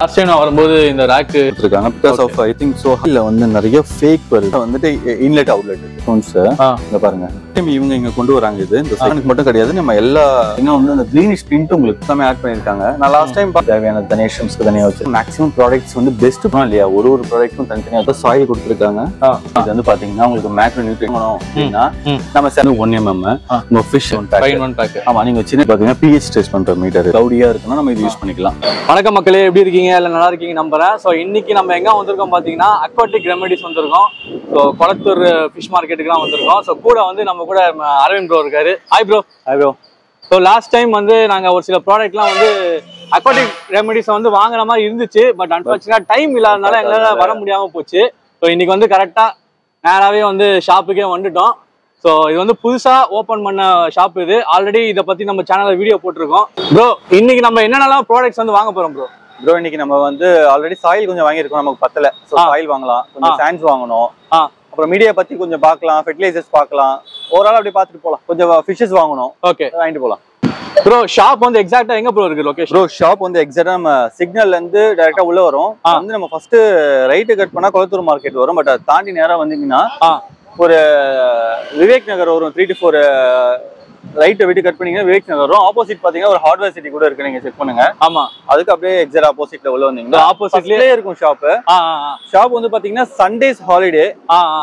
Last time நான் வரும்போது இந்த ரேக் இருக்காங்க because of I think so இல்ல வந்து நிறைய ஃபேக் வருது வந்துட்டு இன்லெட் அவுட்லெட் ஸ்டோன்ஸ் இங்க பாருங்க இவங்க இங்க கொண்டு வராங்க இது இந்த சானுக்கு மட்டும் கிடையாது நம்ம எல்லா இன்னும் வந்து அந்த கிரீனிஷ் டிண்ட் உங்களுக்கு எல்லாமே ஆட் பண்ணிருக்காங்க நான் லாஸ்ட் டைம் தேவையான தனிஷம்ஸ்க்கு தனியா வச்சு மேக்ஸிமம் ப்ராடக்ட்ஸ் வந்து பெஸ்ட் இல்லையா ஒரு ப்ராடக்ட்டும் தனித்தனியா சாயில் கொடுத்துருக்காங்க இது வந்து பாத்தீங்கன்னா உங்களுக்கு மேக்ரோ நியூட்ரியன் அப்படின்னா நம்ம சேர்ந்து 1 mm உங்க ஃபிஷ் பேக் ஆமா நீங்க சின்ன பாத்தீங்கன்னா pH டெஸ்ட் பண்ற மீட்டர் கிளவுடியா இருக்குன்னா நம்ம இது யூஸ் பண்ணிக்கலாம். வணக்கம் மக்களே, எப்படி இருக்கீங்க? எல்லாம் நல்லா இருக்கீங்க நம்புறேன். ஸோ இன்னைக்கு நம்ம எங்க வந்திருக்கோம் பாத்தீங்கன்னா அக்வாட்டிக் ரெமெடிஸ் வந்திருக்கோம். ஸோ கொளத்தூர் ஃபிஷ் மார்க்கெட்டுக்குலாம் வந்திருக்கோம். ஸோ கூட வந்து நம்ம கூட அரவிந்த் ப்ரோ இருக்காரு. Hi bro. Hi bro. So last time வந்து நாங்கள் ஒரு சில ப்ராடக்ட்லாம் வந்து அக்வாட்டிக் ரெமெடிஸ் வந்து வாங்குற மாதிரி இருந்துச்சு. பட் அன்ஃபார்ச்சுனேட் டைம் இல்லாதனால எங்களால் வர முடியாமல் போச்சு. ஸோ இன்னைக்கு வந்து கரெக்டாக நேராகவே வந்து ஷாப்புக்கே வந்துட்டோம். ஸோ இது வந்து புதுசாக ஓப்பன் பண்ண ஷாப் இது. ஆல்ரெடி இதை பற்றி நம்ம சேனலில் வீடியோ போட்டிருக்கோம். ப்ரோ இன்னைக்கு நம்ம என்னென்னலாம் ப்ராடக்ட்ஸ் வந்து வாங்க போகிறோம் ப்ரோ? ப்ரோ இன்னைக்கு நம்ம வந்து ஆல்ரெடி சாயில் கொஞ்சம் வாங்கியிருக்கோம், நமக்கு பத்தல. ஸோ சாயில் வாங்கலாம், கொஞ்சம் சாண்ட்ஸ் வாங்கணும், அப்புறம் மீடியா பத்தி கொஞ்சம் பார்க்கலாம், ஃபெர்டிலைசர்ஸ் பார்க்கலாம், ஓவரால் அப்படி பார்த்துட்டு போகலாம். கொஞ்சம் ஃபிஷஸ் வாங்கணும், ஓகே வாங்கிட்டு போகலாம். ப்ரோ ஷாப் வந்து எக்ஸாக்டா எங்க ப்ரோ இருக்கு லொகேஷன்? ப்ரோ ஷாப் வந்து எக்ஸாக்டா நம்ம சிக்னல்ல இருந்து டைரக்டா உள்ள வரும். வந்து நம்ம ஃபர்ஸ்ட் ரைட் கட் பண்ணா கொளத்தூர் மார்க்கெட் வரும். பட் அதை தாண்டி நேரா வந்தீங்கன்னா ஒரு விவேக் நகர் வரும். 3 to 4 ரைட்டை விட்டு கட் பண்ணீங்கன்னா விவேக் நகர் வரும். ஆப்போசிட் பாத்தீங்கன்னா ஒரு ஹார்ட்வேர் சிட்டி கூட இருக்கு, நீங்க செக் பண்ணுங்க. ஆமா, அதுக்கு அப்படியே எக்ஸாக்ட் ஆப்போசிட்ல உள்ள வந்தீங்கன்னா ஆப்போசிட்லயே இருக்கும் ஷாப். ஷாப் வந்து பாத்தீங்கன்னா சண்டேஸ் ஹாலிடே,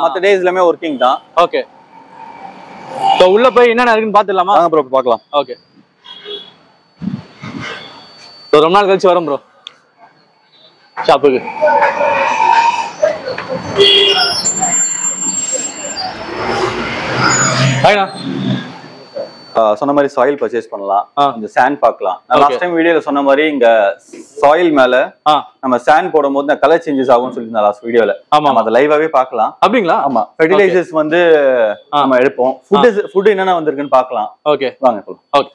மத்த டேஸ் எல்லாமே ஒர்க்கிங் தான். ஓகே, சோ உள்ள போய் என்னென்ன இருக்குன்னு பாத்துடலாமா? வாங்க ப்ரோ பார்க்கலாம். ஓகே, சோ ரொம்ப நாள் கழிச்சு வரோம் ப்ரோ ஷாப்புக்கு. ஹாய்ண்ணா. சொன்ன மாதிரி சாயில் பர்ச்சேஸ் பண்ணலாம், இந்த சாண்ட் பார்க்கலாம். நான் லாஸ்ட் டைம் வீடியோல சொன்ன மாதிரி இங்க சாயில் மேல நம்ம சாண்ட் போடும்போது இந்த கலர் சேஞ்சஸ் ஆகும்னு சொல்லியிருந்தேன் லாஸ்ட் வீடியோல. ஆமா, அதை லைவாவே பார்க்கலாம். அப்படிங்களா? ஆமா, ஃபெர்டிலைசர்ஸ் வந்து நம்ம எடுப்போம். ஃபுட் என்னென்ன வந்திருக்குன்னு பார்க்கலாம். ஓகே வாங்க போலாம். ஓகே,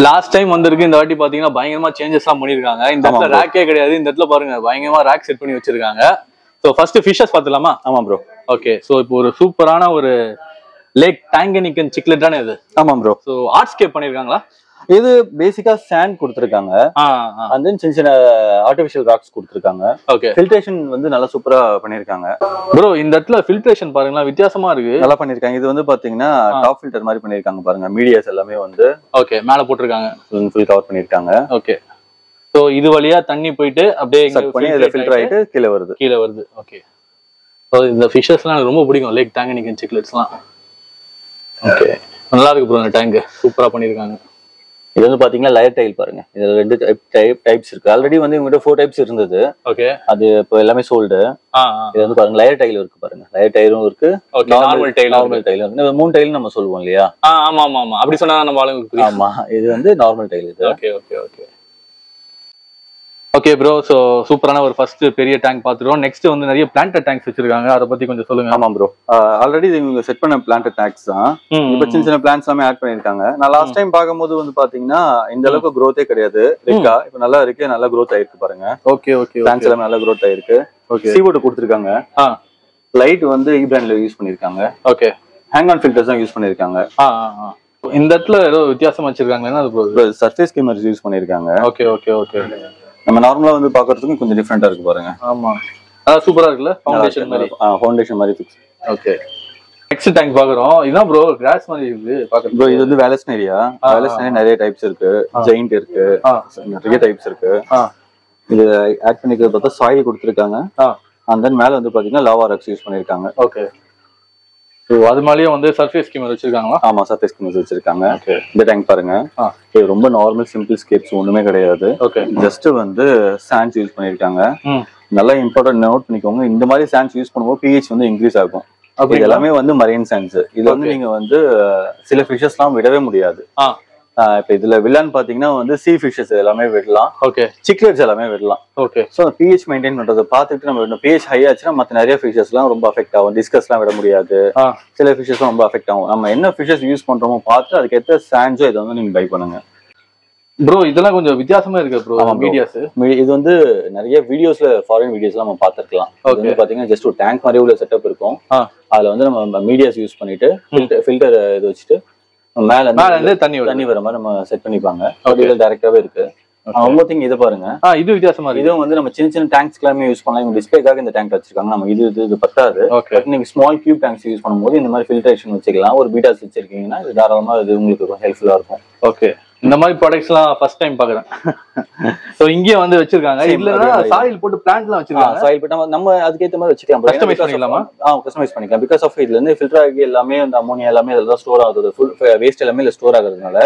லாஸ்ட் டைம் வந்திருக்கு, இந்த வாட்டி பாத்தீங்கன்னா பயங்கரமா சேஞ்சஸ் எல்லாம் பண்ணிருக்காங்க. இந்த இடத்துல ரேக்கே கிடையாது, இந்த இடத்துல பாருங்க பயங்கரமா ரேக் செட் பண்ணி வச்சிருக்காங்க. சோ ஃபர்ஸ்ட் ஃபிஷஸ் பாத்துலாமா? ஆமா ப்ரோ. ஓகே, சோ இப்போ ஒரு சூப்பரான ஒரு லேக் டாங்கனிக்கன் சிக்லெட் தானே இது? ஆமா ப்ரோ. சோ ஆர்ட்ஸ்கேப் பண்ணிருக்காங்களா? இது பேசிக்கா சாண்ட் கொடுத்திருக்காங்க, and then சின்ன சின்ன ஆர்டிஃபிஷியல் ராக்ஸ் கொடுத்திருக்காங்க. ஓகே, ஃபில்ட்ரேஷன் வந்து நல்லா சூப்பரா பண்ணிருக்காங்க ப்ரோ. இந்த இடத்துல ஃபில்ட்ரேஷன் பாருங்களா, வித்தியாசமா இருக்கு, நல்லா பண்ணிருக்காங்க. இது வந்து பாத்தீங்கன்னா டாப் ஃபில்டர் மாதிரி பண்ணிருக்காங்க பாருங்க. மீடியாஸ் எல்லாமே வந்து ஓகே மேல போட்டிருக்காங்க, ஃபுல் கவர் பண்ணிருக்காங்க. ஓகே, சோ இது வழியா தண்ணி போயிட்டு அப்படியே சக் பண்ணி அதுல ஃபில்டர் ஆயிட்டு கீழ வருது. ஓகே, சோ இந்த ஃபிஷஸ்லாம் எனக்கு ரொம்ப பிடிக்கும், லேக் டாங்கனிக்கன் சிக்லெட்ஸ்லாம். ஓகே, நல்லா இருக்கு ப்ரோ, இந்த டேங்க் சூப்பரா பண்ணிருக்காங்க. இது வந்து பாத்தீங்கன்னா லேயர் டைல் பாருங்க. இதுல 2 டைப்ஸ் இருக்கு. ஆல்ரெடி வந்து இவங்க 4 டைப்ஸ் இருந்தது. ஓகே, அது இப்போ எல்லாமே சோல்டு. இது வந்து பாருங்க லேயர் டைல் இருக்கு பாருங்க. லேயர் டைலும் இருக்கு, நார்மல் டைல் இருக்கு. 3 டைல் நம்ம சொல்லுவோம் இல்லையா? ஆமா ஆமா ஆமா, அப்படி சொன்னா நம்ம ஆளுங்களுக்கு புரியும். ஆமா, இது வந்து நார்மல் டைல் இது. Okay okay okay okay bro. So சூப்பரான ஒரு ஃபர்ஸ்ட் பெரிய டேங்க் பாத்துறோம். நெக்ஸ்ட் வந்து நிறைய பிளான்டட் டேங்க்ஸ் வச்சிருக்காங்க, அத பத்தி கொஞ்சம் சொல்லுங்க. ஆமா ப்ரோ, ஆல்ரெடி இவங்க செட் பண்ண பிளான்டட் டேங்க்ஸ் தான். இப்ப சின்ன சின்ன பிளான்ட்ஸ் எல்லாமே ஆட் பண்ணிருக்காங்க. நான் லாஸ்ட் டைம் பாக்கும்போது வந்து பாத்தீங்கன்னா இந்த அளவுக்கு growth-ஏ கிடையாது. இருக்கா இப்ப நல்லா இருக்கு, நல்லா growth ஆயிருக்கு பாருங்க. ஓகே ஓகே, பிளான்ட்ஸ் எல்லாம் நல்லா growth ஆயிருக்கு. ஓகே, சீவுட் கொடுத்திருக்காங்க. லைட் வந்து பிராண்ட்ல யூஸ் பண்ணிருக்காங்க. ஓகே, ஹேங் ஆன் ஃபில்டர்ஸ் தான் யூஸ் பண்ணிருக்காங்க. இந்த இடத்துல ஏதோ வித்தியாசம் வச்சிருக்காங்கன்னா அது சர்ஃபேஸ் ஸ்கிம்மர்ஸ் யூஸ் பண்ணிருக்காங்க. ஓகே ஓகே ஓகே, நம்ம நார்மலா வந்து பாக்குறதுக்கு கொஞ்சம் டிஃபரெண்டா இருக்கு பாருங்க. ஆமா, அதான் சூப்பரா இருக்குல்ல, ஃபவுண்டேஷன் மாதிரி ஃபிக்ஸ். ஓகே, நெக்ஸ்ட் டேங்க் பாக்குறோம். இதான் ப்ரோ கிராஸ் மாதிரி இருக்கு பாக்குறது. ப்ரோ இது வந்து வேலஸ்னேரியா. வேலஸ்னேரியா நிறைய டைப்ஸ் இருக்கு, ஜெயிண்ட் இருக்கு, நிறைய டைப்ஸ் இருக்கு. இது ஆட் பண்ணிக்கிறது பார்த்தா சாயில் கொடுத்துருக்காங்க. அண்ட் தென் மேல வந்து பாத்தீங்கன்னா லாவா ராக்ஸ் யூஸ் பண்ணிருக்காங்க. ஓகே, அது மாதிரியே வந்து சர்ஃபேஸ் ஸ்கிம்மர் வச்சிருக்காங்களா? ஆமா, சர்ஃபேஸ் ஸ்கிம்மர் வச்சிருக்காங்க. இந்த டேங்க் பாருங்க, இது ரொம்ப நார்மல் சிம்பிள் ஸ்கேப்ஸ், ஒண்ணுமே கிடையாது. ஓகே, ஜஸ்ட் வந்து சாண்ட்ஸ் யூஸ் பண்ணிருக்காங்க. நல்லா இம்பார்ட்டன்ட் நோட் பண்ணிக்கோங்க, இந்த மாதிரி சாண்ட்ஸ் யூஸ் பண்ணும்போது pH வந்து இன்க்ரீஸ் ஆகும். இது எல்லாமே வந்து மரைன் சாண்ட்ஸ். இது வந்து நீங்க வந்து சில ஃபிஷஸ் எல்லாம் விடவே முடியாது. இப்ப இதுல வில்லான்னு பாத்தீங்கன்னா வந்து சீ ஃபிஷஸ் எல்லாமே விடலாம். ஓகே, சிக்லெட்ஸ் எல்லாமே விடலாம். ஓகே, சோ pH மெயின்டைன் பண்றதை பார்த்துட்டு நம்ம விடணும். pH ஹை ஆச்சுன்னா மத்த நிறைய ஃபிஷஸ் எல்லாம் ரொம்ப அஃபெக்ட் ஆகும். டிஸ்கஸ் எல்லாம் விட முடியாது, சில ஃபிஷஸ் ரொம்ப அஃபெக்ட் ஆகும். நம்ம என்ன ஃபிஷஸ் யூஸ் பண்றோமோ பார்த்து அதுக்கு ஏற்ற சாண்ட்ஸோ இதை வந்து நீங்க பை பண்ணுங்க. ப்ரோ இதெல்லாம் கொஞ்சம் வித்தியாசமா இருக்கு ப்ரோ. மீடியாஸ் இது வந்து நிறைய வீடியோஸ்ல ஃபாரின் வீடியோஸ்லாம் நம்ம பார்த்திருக்கலாம். இது வந்து பாத்தீங்கன்னா ஜஸ்ட் ஒரு டேங்க் மாதிரி உள்ள செட்டப் இருக்கும். அதுல வந்து நம்ம மீடியாஸ் யூஸ் பண்ணிட்டு ஃபில்டர் இது வச்சுட்டு மேல இருந்து தண்ணி வர மாதிரி நம்ம செட் பண்ணிப்பாங்க. டைரக்டாவே இருக்கு. ஒன் திங் இது பாருங்க, இது வித்தியாசமா இருக்கு. இதுவும் வந்து நம்ம சின்ன சின்ன டேங்க்ஸ் எல்லாமே யூஸ் பண்ணலாம். இவங்க டிஸ்பிளேக்காக இந்த டேங்க் வச்சிருக்காங்க. நம்ம இது பத்தாது. நீங்க ஸ்மால் கியூப் டேங்க்ஸ் யூஸ் பண்ணும்போது இந்த மாதிரி ஃபில்ட்ரேஷன் வச்சுக்கலாம். ஒரு பீட்டாஸ் வச்சிருக்கீங்கன்னா இது தாராளமா இது உங்களுக்கு ஹெல்ப்ஃபுல்லா இருக்கும். ஓகே, இந்த மாதிரி ப்ராடக்ட்ஸ் எல்லாம் ஃபர்ஸ்ட் டைம் பாக்குறேன். சோ இங்கே வந்து வச்சிருக்காங்க. இல்லனா சாயில் போட்டு பிளான்ட்லாம் வச்சிருக்காங்க. சாயில் போட்டு நம்ம அதுக்கேத்த மாதிரி வச்சுக்கலாம். கஸ்டமைஸ் பண்ணிக்கலாமா? கஸ்டமைஸ் பண்ணிக்கலாம். பிகாஸ் ஆஃப் இதுல இருந்து ஃபில்டர் ஆகி எல்லாமே அந்த அமோனியா எல்லாமே இதெல்லாம் ஸ்டோர் ஆகுது. ஃபுல் வேஸ்ட் எல்லாமே இதுல ஸ்டோர் ஆகுறதுனால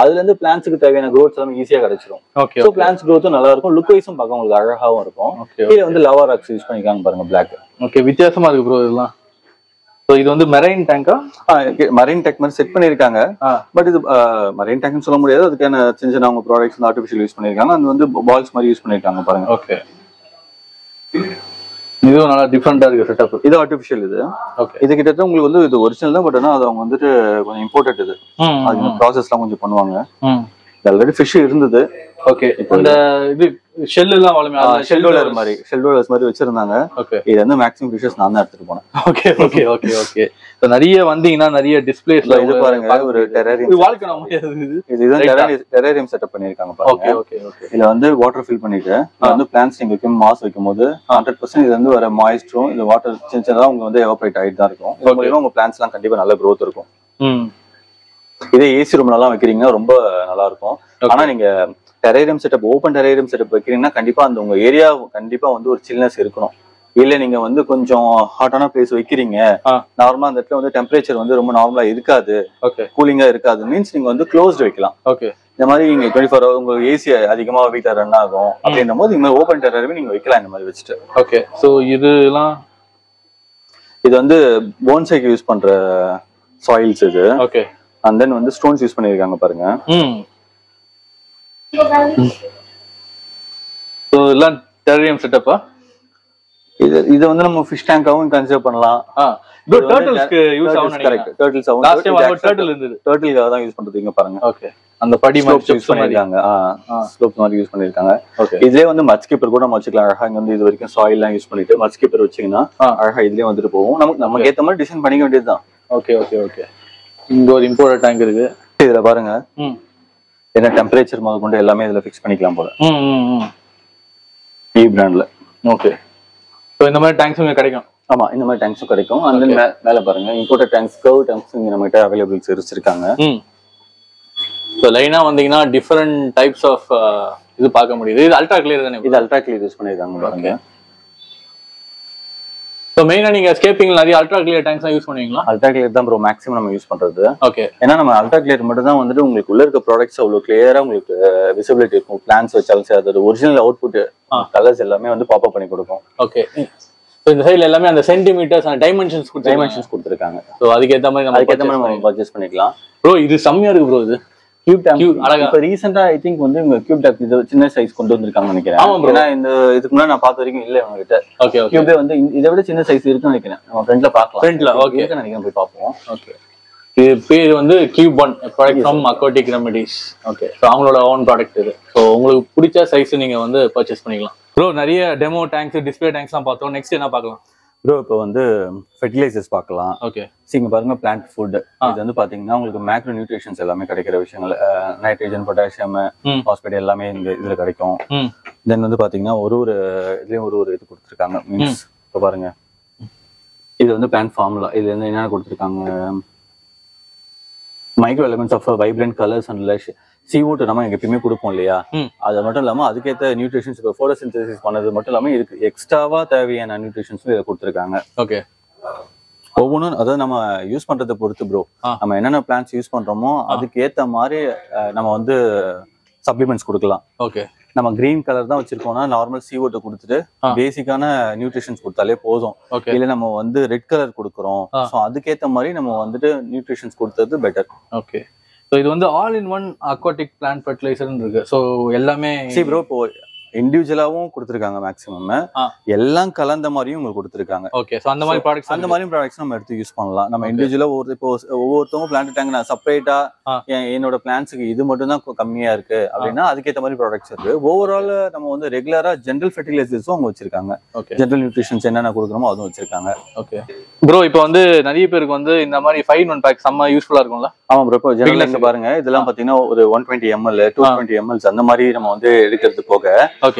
அதுல இருந்து பிளான்ட்ஸ்க்கு தேவையான growth எல்லாமே ஈஸியா கிடைச்சிரும். சோ பிளான்ட்ஸ் growth நல்லா இருக்கும். லுக் வைஸும் பார்க்க உங்களுக்கு அழகாவும் இருக்கும். கீழ வந்து லவா ராக்ஸ் யூஸ் பண்ணிருக்காங்க பாருங்க, பிளாக். ஓகே, வித்தியாசமா இருக்கு ப்ரோ இதெல்லாம். சோ இது வந்து மெரைன் டேங்கா? மரைன் டேங்க் மாதிரி செட் பண்ணிருக்காங்க. பட் இது மரைன் டேங்க்னு சொல்ல முடியாது. அதுக்கான சின்ன சின்ன அவங்க ப்ராடக்ட்ஸ் வந்து ஆர்டிஃபிஷியல் யூஸ் பண்ணிருக்காங்க. அது வந்து பால்ஸ் மாதிரி யூஸ் பண்ணிருக்காங்க பாருங்க. ஓகே, இதுவும் நல்லா டிஃபரெண்டா இருக்கு செட்டப். இது ஆர்டிஃபிஷியல். இது ஓகே, இது கிட்டத்தட்ட உங்களுக்கு வந்து இது ஒரிஜினல் தான். பட் ஆனா அது அவங்க வந்துட்டு கொஞ்சம் இம்போர்ட்டட். இது அது ப்ராசஸ்லாம் கொஞ்சம் பண்ணுவாங்க. ஆல்ரெடி ஃபிஷ் இருந்தது. ஓகே, இந்த இது ஷெல் எல்லாம் வளமே ஷெல் ரோலர்ஸ் மாதிரி வச்சிருந்தாங்க. ஓகே, இது வந்து மேக்ஸிமம் ஃபிஷஸ் நான் தான் எடுத்துட்டு போனேன். Okay okay okay okay. So நிறைய வந்தீங்கன்னா நிறைய டிஸ்ப்ளேஸ்ல இது பாருங்க, ஒரு டெரரியம். வாழ்க்கை நம்ம இதுதான் டெரரியம் செட்டப் பண்ணிருக்காங்க பாருங்க. Okay okay okay. இதுல வந்து வாட்டர் ஃபில் பண்ணிட்டு வந்து பிளான்ட்ஸ் நீங்க வைக்கும் மாஸ் வைக்கும்போது 100% இது வந்து வர மாய்ஸ்டரும் இந்த வாட்டர் சின்னதா உங்க வந்து எவாபரேட் ஆயிட்டு தான் இருக்கும். இது மூலமா உங்க பிளான்ட்ஸ் எல்லாம் கண்டிப்பா நல்ல growth இருக்கும். இதே ஏசி ரூம்ல எல்லாம் வைக்கிறீங்கன்னா ரொம்ப நல்லா இருக்கும். ஆனா நீங்க terrarium setup, open terrarium setup வைக்கிறீங்கன்னா கண்டிப்பா அந்த உங்க ஏரியா கண்டிப்பா வந்து ஒரு சில்னஸ் இருக்கணும். இல்ல நீங்க வந்து கொஞ்சம் ஹாட்டான பிளேஸ் வைக்கிறீங்க, நார்மலா அந்த இடத்துல வந்து டெம்பரேச்சர் வந்து ரொம்ப நார்மலா இருக்காது, கூலிங்கா இருக்காது மீன்ஸ் நீங்க வந்து க்ளோஸ்ட் வைக்கலாம். ஓகே, இந்த மாதிரி நீங்க 24 hours உங்க ஏசி அதிகமா வீட்டை ரன் ஆகும் அப்படின்ற போது இந்த மாதிரி ஓப்பன் டெரேரியம் நீங்க வைக்கலாம் இந்த மாதிரி வச்சுட்டு. ஓகே, சோ இதெல்லாம் இது வந்து போன்சைக்கு யூஸ் பண்ற சாயில்ஸ் இது. ஓகே, அண்ட் தென் வந்து ஸ்டோன்ஸ் யூஸ் பண்ணிருக்காங்க பாருங்க. சோ எல்லாம் டெரரியம் செட்டப்பா. இது வந்து நம்ம ஃபிஷ் டேங்காவும் கன்சிடர் பண்ணலாம். இது டர்ட்டில்ஸ்க்கு யூஸ் ஆகும். கரெக்ட், டர்ட்டில்ஸ் ஆகும். லாஸ்ட் டைம் ஒரு டர்ட்டில் இருந்தது, டர்ட்டில்காக தான் யூஸ் பண்றதுங்க பாருங்க. ஓகே, அந்த படி மாதிரி யூஸ் பண்ணிருக்காங்க. ஸ்லோப் மாதிரி யூஸ் பண்ணிருக்காங்க. இதுலயே வந்து மச் கீப்பர் கூட நம்ம வச்சுக்கலாம். அழகா இங்க வந்து இது வரைக்கும் சாயில் எல்லாம் யூஸ் பண்ணிட்டு மச் கீப்பர் வச்சீங்கன்னா அழகா இதுலயே வந்துட்டு போகும். நமக்கு ஏத்த மாதிரி டிசைன் பண்ணிக்க வேண்டியதுதான். Okay okay okay. இங்க ஒரு இம்போர்ட்டட் டேங்க் இருக்கு. இதுல பாருங்க, என்ன டெம்பரேச்சர் முதல் கொண்டு எல்லாமே இதுல ஃபிக்ஸ் பண்ணிக்கலாம் போல. ஈ பிராண்ட்ல. ஓகே, சோ இந்த மாதிரி டேங்க்ஸ் உங்களுக்கு கிடைக்கும். ஆமா, இந்த மாதிரி டேங்க்ஸும் கிடைக்கும். அண்ட் தென் மேல பாருங்க, இம்போர்ட்டட் டேங்க்ஸ், கர்வ் டேங்க்ஸ் இங்க நம்மகிட்ட அவைலபிள்ஸ் வச்சிருக்காங்க. சோ லைனா வந்தீங்கன்னா டிஃபரெண்ட் டைப்ஸ் ஆஃப் இது பார்க்க முடியுது. இது அல்ட்ரா கிளியர் தானே? இது அல்ட்ரா கிளியர் யூஸ் பண்ணிருக்காங்க பாருங்க. சோ மெயினா நீங்க எஸ்கேப்பிங் நிறைய அல்ட்ரா கிளியர் டேங்க்ஸ் யூஸ் பண்ணுவீங்களா? அல்ட்ரா கிளியர் தான் ப்ரோ மேக்ஸிமம் நம்ம யூஸ் பண்றது. ஓகே, ஏன்னா நம்ம அல்ட்ரா கிளியர் மட்டும் தான் வந்துட்டு உங்களுக்கு உள்ள இருக்க ப்ராடக்ட்ஸ் அவ்வளவு கிளியரா உங்களுக்கு விசிபிலிட்டி இருக்கும். பிளான்ஸ் வச்சாலும் சரி, அதோட ஒரிஜினல் அவுட்புட் கலர்ஸ் எல்லாமே வந்து பாப் அப் பண்ணி கொடுக்கும். ஓகே, சோ இந்த சைடுல எல்லாமே அந்த சென்டிமீட்டர்ஸ் அண்ட் டைமென்ஷன்ஸ் கொடுத்திருக்காங்க. சோ அதுக்கேத்த மாதிரி நம்ம பர்ச்சேஸ் பண்ணிக்கலாம். ப்ரோ இது செம்மையா இருக்கு ப்ரோ. இது கியூப் டேங்க் இப்ப ரீசெண்டா ஐ திங்க் வந்து இவங்க கியூப் டேங்க் இது சின்ன சைஸ் கொண்டு வந்திருக்காங்க நினைக்கிறேன். ஏன்னா இந்த இதுக்கு முன்னாடி நான் பார்த்த வரைக்கும் இல்ல இவங்க கிட்ட. ஓகே, கியூபே வந்து இதை விட சின்ன சைஸ் இருக்குன்னு நினைக்கிறேன். நம்ம ஃப்ரண்ட்ல பார்க்கலாம். ஃப்ரண்ட்ல ஓகே நினைக்கிறேன், போய் பார்ப்போம். ஓகே, இது பேர் வந்து cube 1 product from aquatic remedies. Okay, so அவங்களோட ஓன் ப்ராடக்ட் இது. ஸோ உங்களுக்கு பிடிச்ச சைஸ் நீங்க வந்து பர்ச்சேஸ் பண்ணிக்கலாம். ப்ரோ நிறைய டெமோ டேங்க்ஸ், டிஸ்பிளே டேங்க்ஸ்லாம் பார்த்தோம். நெக்ஸ்ட் என்ன பார்க்கலாம் ப்ரோ? இப்போ வந்து ஃபெர்டிலைசர்ஸ் பார்க்கலாம். ஓகே, இங்க பாருங்க, பிளான்ட் ஃபுட். இது வந்து பாத்தீங்கன்னா உங்களுக்கு மேக்ரோ நியூட்ரிஷன்ஸ் எல்லாமே கிடைக்கிற விஷயங்கள். நைட்ரஜன், பொட்டாசியம், பாஸ்பேட் எல்லாமே இதுல கிடைக்கும். தென் வந்து பாத்தீங்கன்னா ஒரு இதுலயும் ஒரு இது கொடுத்துருக்காங்க. மீன்ஸ் இப்போ பாருங்க, இது வந்து பிளான்ட் ஃபார்முலா. இதுல இருந்து என்ன கொடுத்துருக்காங்க? Micro elements of vibrant colours and lush. CO2 நம்ம எப்பயுமே கொடுப்போம் இல்லையா? அது மட்டும் இல்லாம அதுக்கேற்ற நியூட்ரிஷன்ஸ் இப்போ போட்டோசிந்தசிஸ் பண்ணது மட்டும் இல்லாம இருக்கு எக்ஸ்ட்ராவா தேவையான நியூட்ரிஷன்ஸும் இதை கொடுத்துருக்காங்க. ஓகே, ஒவ்வொன்றும் அதாவது நம்ம யூஸ் பண்றதை பொறுத்து ப்ரோ. நம்ம என்னென்ன பிளான்ஸ் யூஸ் பண்றோமோ அதுக்கு ஏத்த மாதிரி நம்ம வந்து சப்ளிமெண்ட்ஸ் கொடுக்கலாம். ஓகே, நம்ம கிரீன் கலர் தான் வச்சிருக்கோம்னா நார்மல் CO2 கொடுத்துட்டு பேசிக்கான நியூட்ரிஷன்ஸ் கொடுத்தாலே போதும். இல்ல நம்ம வந்து ரெட் கலர் கொடுக்குறோம், ஸோ அதுக்கேற்ற மாதிரி நம்ம வந்துட்டு நியூட்ரிஷன்ஸ் கொடுத்தது பெட்டர். ஓகே, ஸோ இது வந்து all in one aquatic plant ஃபெர்டிலைசர்னு இருக்கு. ஸோ எல்லாமே ப்ரோ இப்போ இண்டிவிஜுவலாவும் கொடுத்துருக்காங்க மேக்ஸிமம். எல்லாம் கலந்த மாதிரியும் உங்களுக்கு கொடுத்துருக்காங்க. ஓகே, சோ அந்த மாதிரி ப்ராடக்ட்ஸ் நம்ம எடுத்து யூஸ் பண்ணலாம். நம்ம இண்டிவிஜுவலா இப்போ ஒவ்வொருத்தவங்க பிளான்ட் டேங்க் நான் செப்பரேட்டா என்னோட பிளான்ட்ஸுக்கு இது மட்டும் தான் கம்மியா இருக்கு அப்படின்னா அதுக்கேற்ற மாதிரி ப்ராடக்ட்ஸ் இருக்கு. ஓவரால் நம்ம வந்து ரெகுலரா ஜென்ரல் ஃபெர்டிலைசர்ஸும் அவங்க வச்சிருக்காங்க. ஜென்ரல் நியூட்ரிஷன்ஸ் என்னென்ன கொடுக்குறோமோ அதுவும் வச்சிருக்காங்க. ஓகே ப்ரோ, இப்போ வந்து நிறைய பேருக்கு வந்து இந்த மாதிரி 5-in-1 பேக் செம்ம யூஸ்ஃபுல்லா இருக்கும்ல? ஆமா ப்ரோ, இப்போ ஜெனரலா பாருங்க இதெல்லாம் பாத்தீங்கன்னா ஒரு 120 ml 220 ml அந்த மாதிரி நம்ம வந்து எடுக்கிறது போக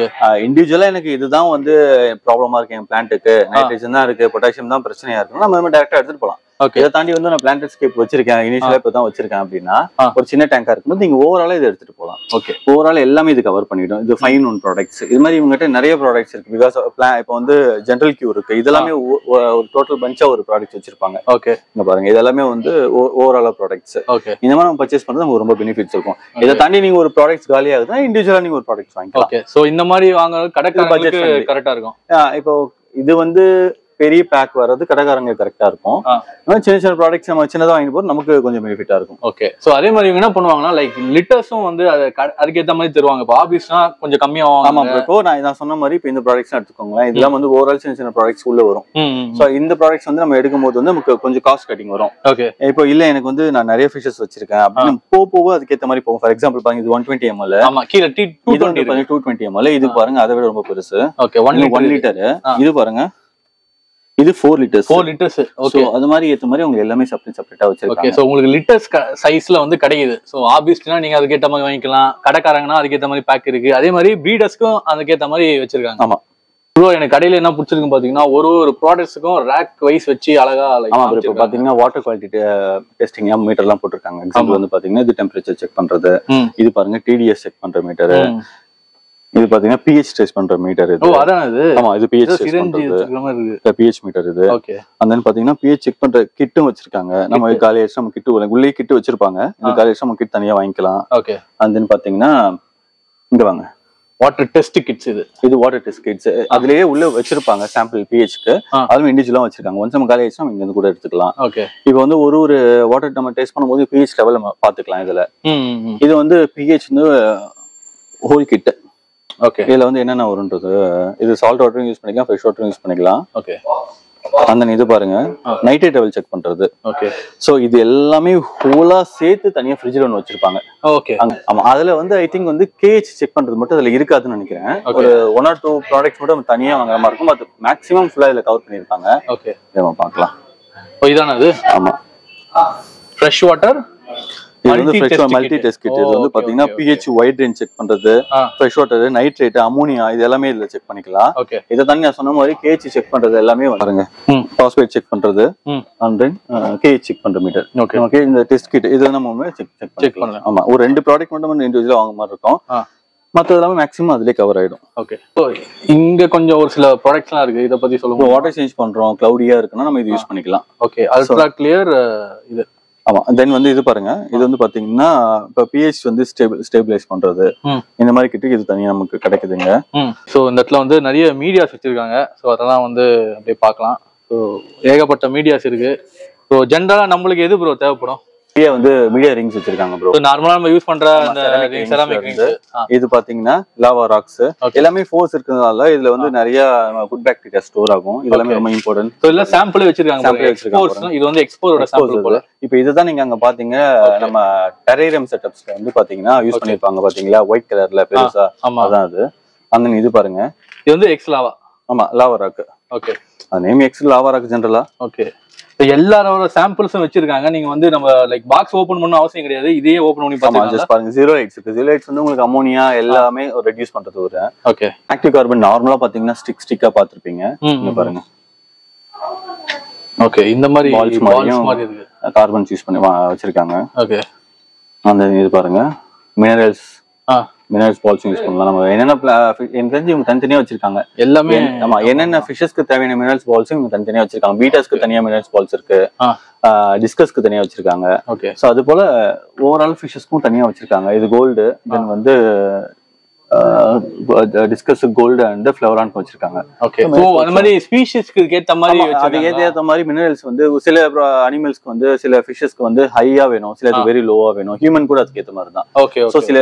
இண்டிவிஜுவலா எனக்கு இதுதான் வந்து ப்ராப்ளமா இருக்கு என் பிளான்ட்டுக்கு, நைட்ரஜன் தான் இருக்கு, பொட்டாசியம் தான் பிரச்சனையா இருக்கு, நம்ம டைரக்டா எடுத்துட்டு போலாம். இதை தாண்டி வந்து நான் பிளான்ட் ஸ்கேப் வச்சிருக்கேன், இனிஷியலா இப்பதான் வச்சிருக்கேன் அப்படின்னா ஒரு சின்ன டேங்கா இருக்கும்போது நீங்க ஓவராலா இதை எடுத்துட்டு போகலாம். ஓகே, ஓவரால் எல்லாமே இது கவர் பண்ணிடும். இது 5-in-1 ப்ராடக்ட்ஸ். இது மாதிரி இவங்ககிட்ட நிறைய ப்ராடக்ட்ஸ் இருக்கு. பிகாஸ் இப்போ வந்து ஜென்ரல் கியூர் இருக்கு, இதெல்லாமே ஒரு டோட்டல் பஞ்சா ஒரு ப்ராடக்ட் வச்சிருப்பாங்க. ஓகே, இங்க பாருங்க இதெல்லாமே வந்து ஓவராலா ப்ராடக்ட்ஸ். ஓகே, இந்த மாதிரி நம்ம பர்ச்சேஸ் பண்றது நமக்கு ரொம்ப பெனிஃபிட்ஸ் இருக்கும். இதை தாண்டி நீங்க ஒரு ப்ராடக்ட்ஸ் காலி ஆகுதுன்னா இண்டிவிஜுவலா நீங்க ஒரு ப்ராடக்ட்ஸ் வாங்கிக்கலாம். ஓகே, சோ இந்த மாதிரி வாங்குறது கரெக்டா கரெக்டா இருக்கும். இப்போ இது வந்து பெரிய பேக் வர்றது கடைக்காரங்க கரெக்டா இருக்கும். சின்ன சின்ன ப்ராடக்ட்ஸ் நம்ம சின்னதா வாங்கி போது நமக்கு கொஞ்சம் பெனிஃபிட்டா இருக்கும். ஓகே, சோ அதே மாதிரி இவங்க என்ன பண்ணுவாங்கன்னா லைக் லிட்டர்ஸும் வந்து அதுக்கேற்ற மாதிரி தருவாங்க. இப்போ ஆபீஸ்னா கொஞ்சம் கம்மியா வாங்குவாங்க. ஆமா, இப்போ நான் சொன்ன மாதிரி இப்போ இந்த ப்ராடக்ட்ஸ் எடுத்துக்கோங்களேன், இதெல்லாம் வந்து ஓவரால் சின்ன சின்ன ப்ராடக்ட்ஸ் உள்ள வரும். சோ இந்த ப்ராடக்ட்ஸ் வந்து நம்ம எடுக்கும் போது வந்து நமக்கு கொஞ்சம் காஸ்ட் கட்டிங் வரும். ஓகே, இப்போ இல்ல எனக்கு வந்து நான் நிறைய ஃபிஷஸ் வச்சிருக்கேன் அப்படின்னு போக அதுக்கேற்ற மாதிரி போகும். ஃபார் எக்ஸாம்பிள் பாருங்க இது 120 ml. ஆமா, கீழ 220 ml. இது பாருங்க அதை விட ரொம்ப பெருசு. Okay, 1 litre. இது பாருங்க இது 4 liters. ஓகே, அது மாதிரி ஏத்த மாதிரி உங்களுக்கு எல்லாமே செப்பரேட்டா வச்சிருக்காங்க. ஓகே, சோ உங்களுக்கு லிட்டர்ஸ் சைஸ்ல வந்து கிடைக்குது. சோ ஆபீஸ்னா நீங்க அதுக்கேத்த மாதிரி வாங்கிக்கலாம், கடைக்காரங்கன்னா அதுக்கேத்த மாதிரி பேக் இருக்கு. அதே மாதிரி பிரீடர்ஸ்க்கும் அதுக்கேத்த மாதிரி வச்சிருக்காங்க. ஆமா ப்ரோ, எனக்கு கடையில என்ன பிடிச்சிருக்கு பாத்தீங்கன்னா ஒரு ப்ராடக்ட்ஸுக்கும் ரேக் வைஸ் வச்சு அழகா. ஆமா ப்ரோ, இப்போ பாத்தீங்கன்னா வாட்டர் குவாலிட்டி டெஸ்டிங் மீட்டர் எல்லாம் போட்டிருக்காங்க. எக்ஸாம்பிள் வந்து பாத்தீங்கன்னா இது டெம்பரேச்சர் செக் பண்றது, இது பாருங்க டிடிஎஸ் செக் பண்ற மீட்டர், இது பாத்தீங்கன்னா pH டெஸ்ட் பண்ற மீட்டர். இது ஆமா, இது pH டெஸ்ட் பண்றது pH மீட்டர் இது. ஓகே, and then பாத்தீங்கன்னா pH செக் பண்ற கிட்டும் வச்சிருக்காங்க. நம்ம காலேஜ் நம்ம கிட் உள்ளே கிட் வச்சிருப்பாங்க. இந்த காலேஜ் நம்ம கிட் தனியா வாங்கிக்கலாம். ஓகே, and then பாத்தீங்கன்னா இங்க வாங்க வாட்டர் டெஸ்ட் கிட்ஸ். இது வாட்டர் டெஸ்ட் கிட்ஸ். அதுலயே உள்ள வச்சிருப்பாங்க சாம்பிள் pHக்கு. அதுவும் இண்டிவிஜுவலா வச்சிருக்காங்க. ஒன்ஸ் நம்ம காலேஜ் நம்ம இங்க இருந்து கூட எடுத்துக்கலாம். ஓகே, இப்போ வந்து ஒரு வாட்டர் நம்ம டெஸ்ட் பண்ணும்போது pH லெவல் நம்ம பாத்துக்கலாம். இதுல இது வந்து pH வந்து ஹோல் கிட். ஓகே, இதுல வந்து என்னென்ன வரும்ன்றது இது சால்ட் வாட்டரும் யூஸ் பண்ணிக்கலாம், ஃப்ரெஷ் வாட்டரும் யூஸ் பண்ணிக்கலாம். ஓகே, அந்த இது பாருங்க நைட்ரேட் லெவல் செக் பண்றது. ஓகே, சோ இது எல்லாமே ஹோலா சேர்த்து தனியா ஃப்ரிட்ஜ்ல ஒன்னு வச்சிருப்பாங்க. ஓகே, ஆமா, அதுல வந்து ஐ திங்க் வந்து KH செக் பண்றது மட்டும் அதுல இருக்காதுன்னு நினைக்கிறேன். ஒரு 1 or 2 ப்ராடக்ட்ஸ் மட்டும் தனியா வாங்குற மாதிரி இருக்கும். அது மேக்ஸிமம் ஃபுல்லா இதுல கவர் பண்ணிருக்காங்க. ஓகே, நம்ம பார்க்கலாம். இதானே அது? ஆமா, ஃப்ரெஷ் வாட்டர் இது வந்து மல்டி டெஸ்ட் கிட். இது வந்து பாத்தீங்கன்னா pH வைட் ரேஞ்ச் செக் பண்றது, ஃப்ரெஷ் வாட்டர், நைட்ரேட், அமோனியா இது எல்லாமே இதுல செக் பண்ணிக்கலாம். இதை தாண்டி நான் சொன்ன மாதிரி KH செக் பண்றது எல்லாமே பாருங்க, பாஸ்பேட் செக் பண்றது, and then KH செக் பண்ற மீட்டர். ஓகே, இந்த டெஸ்ட் கிட் இது நம்ம செக் பண்ணலாம். ஆமா, ஒரு 2 ப்ராடக்ட் மட்டும் நம்ம இண்டிவிஜுவலா வாங்குற மாதிரி இருக்கும். மற்ற எல்லாமே மேக்ஸிமம் அதுலயே கவர் ஆயிடும். ஓகே, இங்க கொஞ்சம் ஒரு சில ப்ராடக்ட்ஸ் எல்லாம் இருக்கு, இத பத்தி சொல்லுங்க. வாட்டர் சேஞ்ச் பண்றோம், கிளவுடியா இருக்குன்னா நம்ம இது யூஸ் பண்ணிக்கலாம். ஓகே, அல்ட்ரா கிளியர் இது. ஆமா, தென் வந்து இது பாருங்க, இது வந்து பாத்தீங்கன்னா இப்ப pH வந்து ஸ்டேபிளைஸ் பண்றது, இந்த மாதிரி கிட்ட இது தனியா நமக்கு கிடைக்குதுங்க. சோ இந்த இடத்துல வந்து நிறைய மீடியாஸ் வச்சிருக்காங்க. சோ அதெல்லாம் வந்து அப்படியே பார்க்கலாம். ஸோ ஏகப்பட்ட மீடியாஸ் இருக்கு. ஸோ ஜென்ரலா நம்மளுக்கு எது ப்ரோ தேவைப்படும்? வந்து மீடியா ரிங்ஸ் வச்சிருக்காங்க ப்ரோ. நார்மலா நம்ம யூஸ் பண்ற அந்த செராமிக் ரிங்ஸ். இது பாத்தீங்கன்னா லாவா ராக்ஸ் எல்லாமே ஃபோர்ஸ் இருக்கிறதுனால இதுல வந்து நிறைய குட் பாக்டீரியா ஸ்டோர் ஆகும். இதெல்லாம் ரொம்ப இம்பார்ட்டன்ட். சோ இல்ல சாம்பிள் வச்சிருக்காங்க. இது வந்து எக்ஸ்போரோட சாம்பிள் போல. இப்போ இதுதான் நீங்க அங்க பாத்தீங்க நம்ம டெரேரியம் செட்டப்ஸ்ல வந்து பாத்தீங்கன்னா யூஸ் பண்ணிருப்பாங்க பாத்தீங்களா, ஒயிட் கலர்ல பெருசா. அதான் அது. அந்த இது பாருங்க, இது வந்து எக்ஸ் லாவா. ஆமா, லாவா ராக். ஓகே, அது நேம் எக்ஸ் லாவா ராக் ஜெனரலா. ஓகே, எல்லாரோட சாம்பிள்ஸும் வச்சிருக்காங்க. நீங்க வந்து நம்ம லைக் பாக்ஸ் ஓபன் பண்ண அவசியம் கிடையாது, இதே ஓபன் பண்ணி பாருங்க. பாருங்க 0x இருக்கு. 0x வந்து உங்களுக்கு அமோனியா எல்லாமே ரெடியூஸ் பண்றது ஒரு. ஓகே, ஆக்டிவ் கார்பன் நார்மலா பாத்தீங்கன்னா ஸ்டிக்கா பாத்துருப்பீங்க. இங்க பாருங்க. ஓகே, இந்த மாதிரி பால்ஸ் மாதிரி இருக்கு. கார்பன்ஸ் யூஸ் பண்ணி வச்சிருக்காங்க. ஓகே, அந்த இது பாருங்க மினரல்ஸ் பால்ஸ் யூஸ் பண்ணலாம். நம்ம என்னென்ன எனக்கு தெரிஞ்சு இவங்க தனித்தனியா வச்சிருக்காங்க எல்லாமே. ஆமா, என்னென்ன ஃபிஷஸ்க்கு தேவையான மினரல்ஸ் பால்ஸும் இவங்க தனித்தனியா வச்சிருக்காங்க. பீட்டாஸ்க்கு தனியா மினரல்ஸ் பால்ஸ் இருக்கு, டிஸ்கஸ்க்கு தனியா வச்சிருக்காங்க. ஓகே, சோ அது போல ஓவரால் ஃபிஷஸ்க்கும் தனியா வச்சிருக்காங்க. இது கோல்டு, தென் வந்து டிஸ்கஸ் கோல்டு அண்ட் ஃப்ளவரான் வச்சிருக்காங்க. ஓகே. சோ அந்த மாதிரி ஸ்பீஷிஸ்க்கு ஏத்த மாதிரி அதுக்கு ஏத்த மாதிரி மினரல்ஸ் வந்து சில அனிமல்ஸ்க்கு வந்து சில ஃபிஷஸ்க்கு வந்து ஹையா வேணும், சில வெரி லோவா வேணும். ஹியூமன் கூட அதுக்கு ஏத்த மாதிரி தான். ஓகே. சோ சில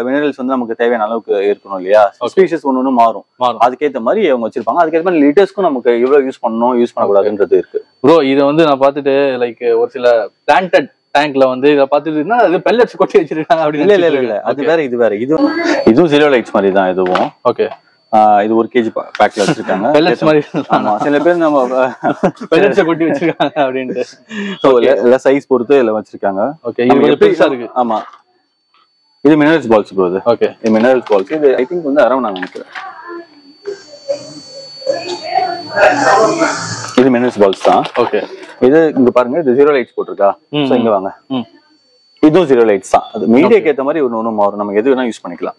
மினரல்ஸ் வந்து நமக்கு தேவையான அளவுக்கு இருக்கணும் இல்லையா? ஸ்பீஷிஸ் ஒன்னு மாறும், அதுக்கேற்ற மாதிரி அவங்க வச்சிருப்பாங்க. அதுக்கேற்ற மாதிரி லிட்டர்ஸ்க்கும் நமக்கு எவ்வளவு யூஸ் பண்ணணும் யூஸ் பண்ணக்கூடாதுன்றது இருக்கு ப்ரோ. இதை வந்து நான் பார்த்துட்டு லைக் ஒரு சில பிளான்டட் டேங்க்ல வந்து இதை பார்த்துட்டுனா அது பெல்லட்ஸ் கொட்டி வச்சிருக்காங்க அப்படின்னு. இல்ல அது வேற இது வேற. இதுவும் ஜீரோ லைட்ஸ் மாதிரி தான் இதுவும். ஓகே. இது 1 kg பேக்ல வச்சிருக்காங்க. பெல்லட்ஸ் மாதிரி. ஆமா, சில பேர் நம்ம பெல்லட்ஸ் கொட்டி வச்சிருக்காங்க அப்படினு. சோ எல்லா சைஸ் பொறுத்து எல்லாம் வச்சிருக்காங்க. ஓகே. இது கொஞ்சம் பெருசா இருக்கு. ஆமா, இது மினரல்ஸ் பால்ஸ் ப்ரோ. இது ஓகே. இது மினரல்ஸ் பால்ஸ். இது ஐ திங்க் வந்து அரௌண்ட் நான் நினைக்கிறேன் இது மினரல்ஸ் பால்ஸ் தான். ஓகே. இது இங்க பாருங்க, இது ஜீரோ லைட்ஸ் போட்டிருக்கா. சோ இங்க வாங்க, இதுவும் ஜீரோ லைட்ஸ் தான். அது மீடியாக்கு ஏத்த மாதிரி ஒன்னு மாறும், நம்ம எது வேணா யூஸ் பண்ணிக்கலாம்.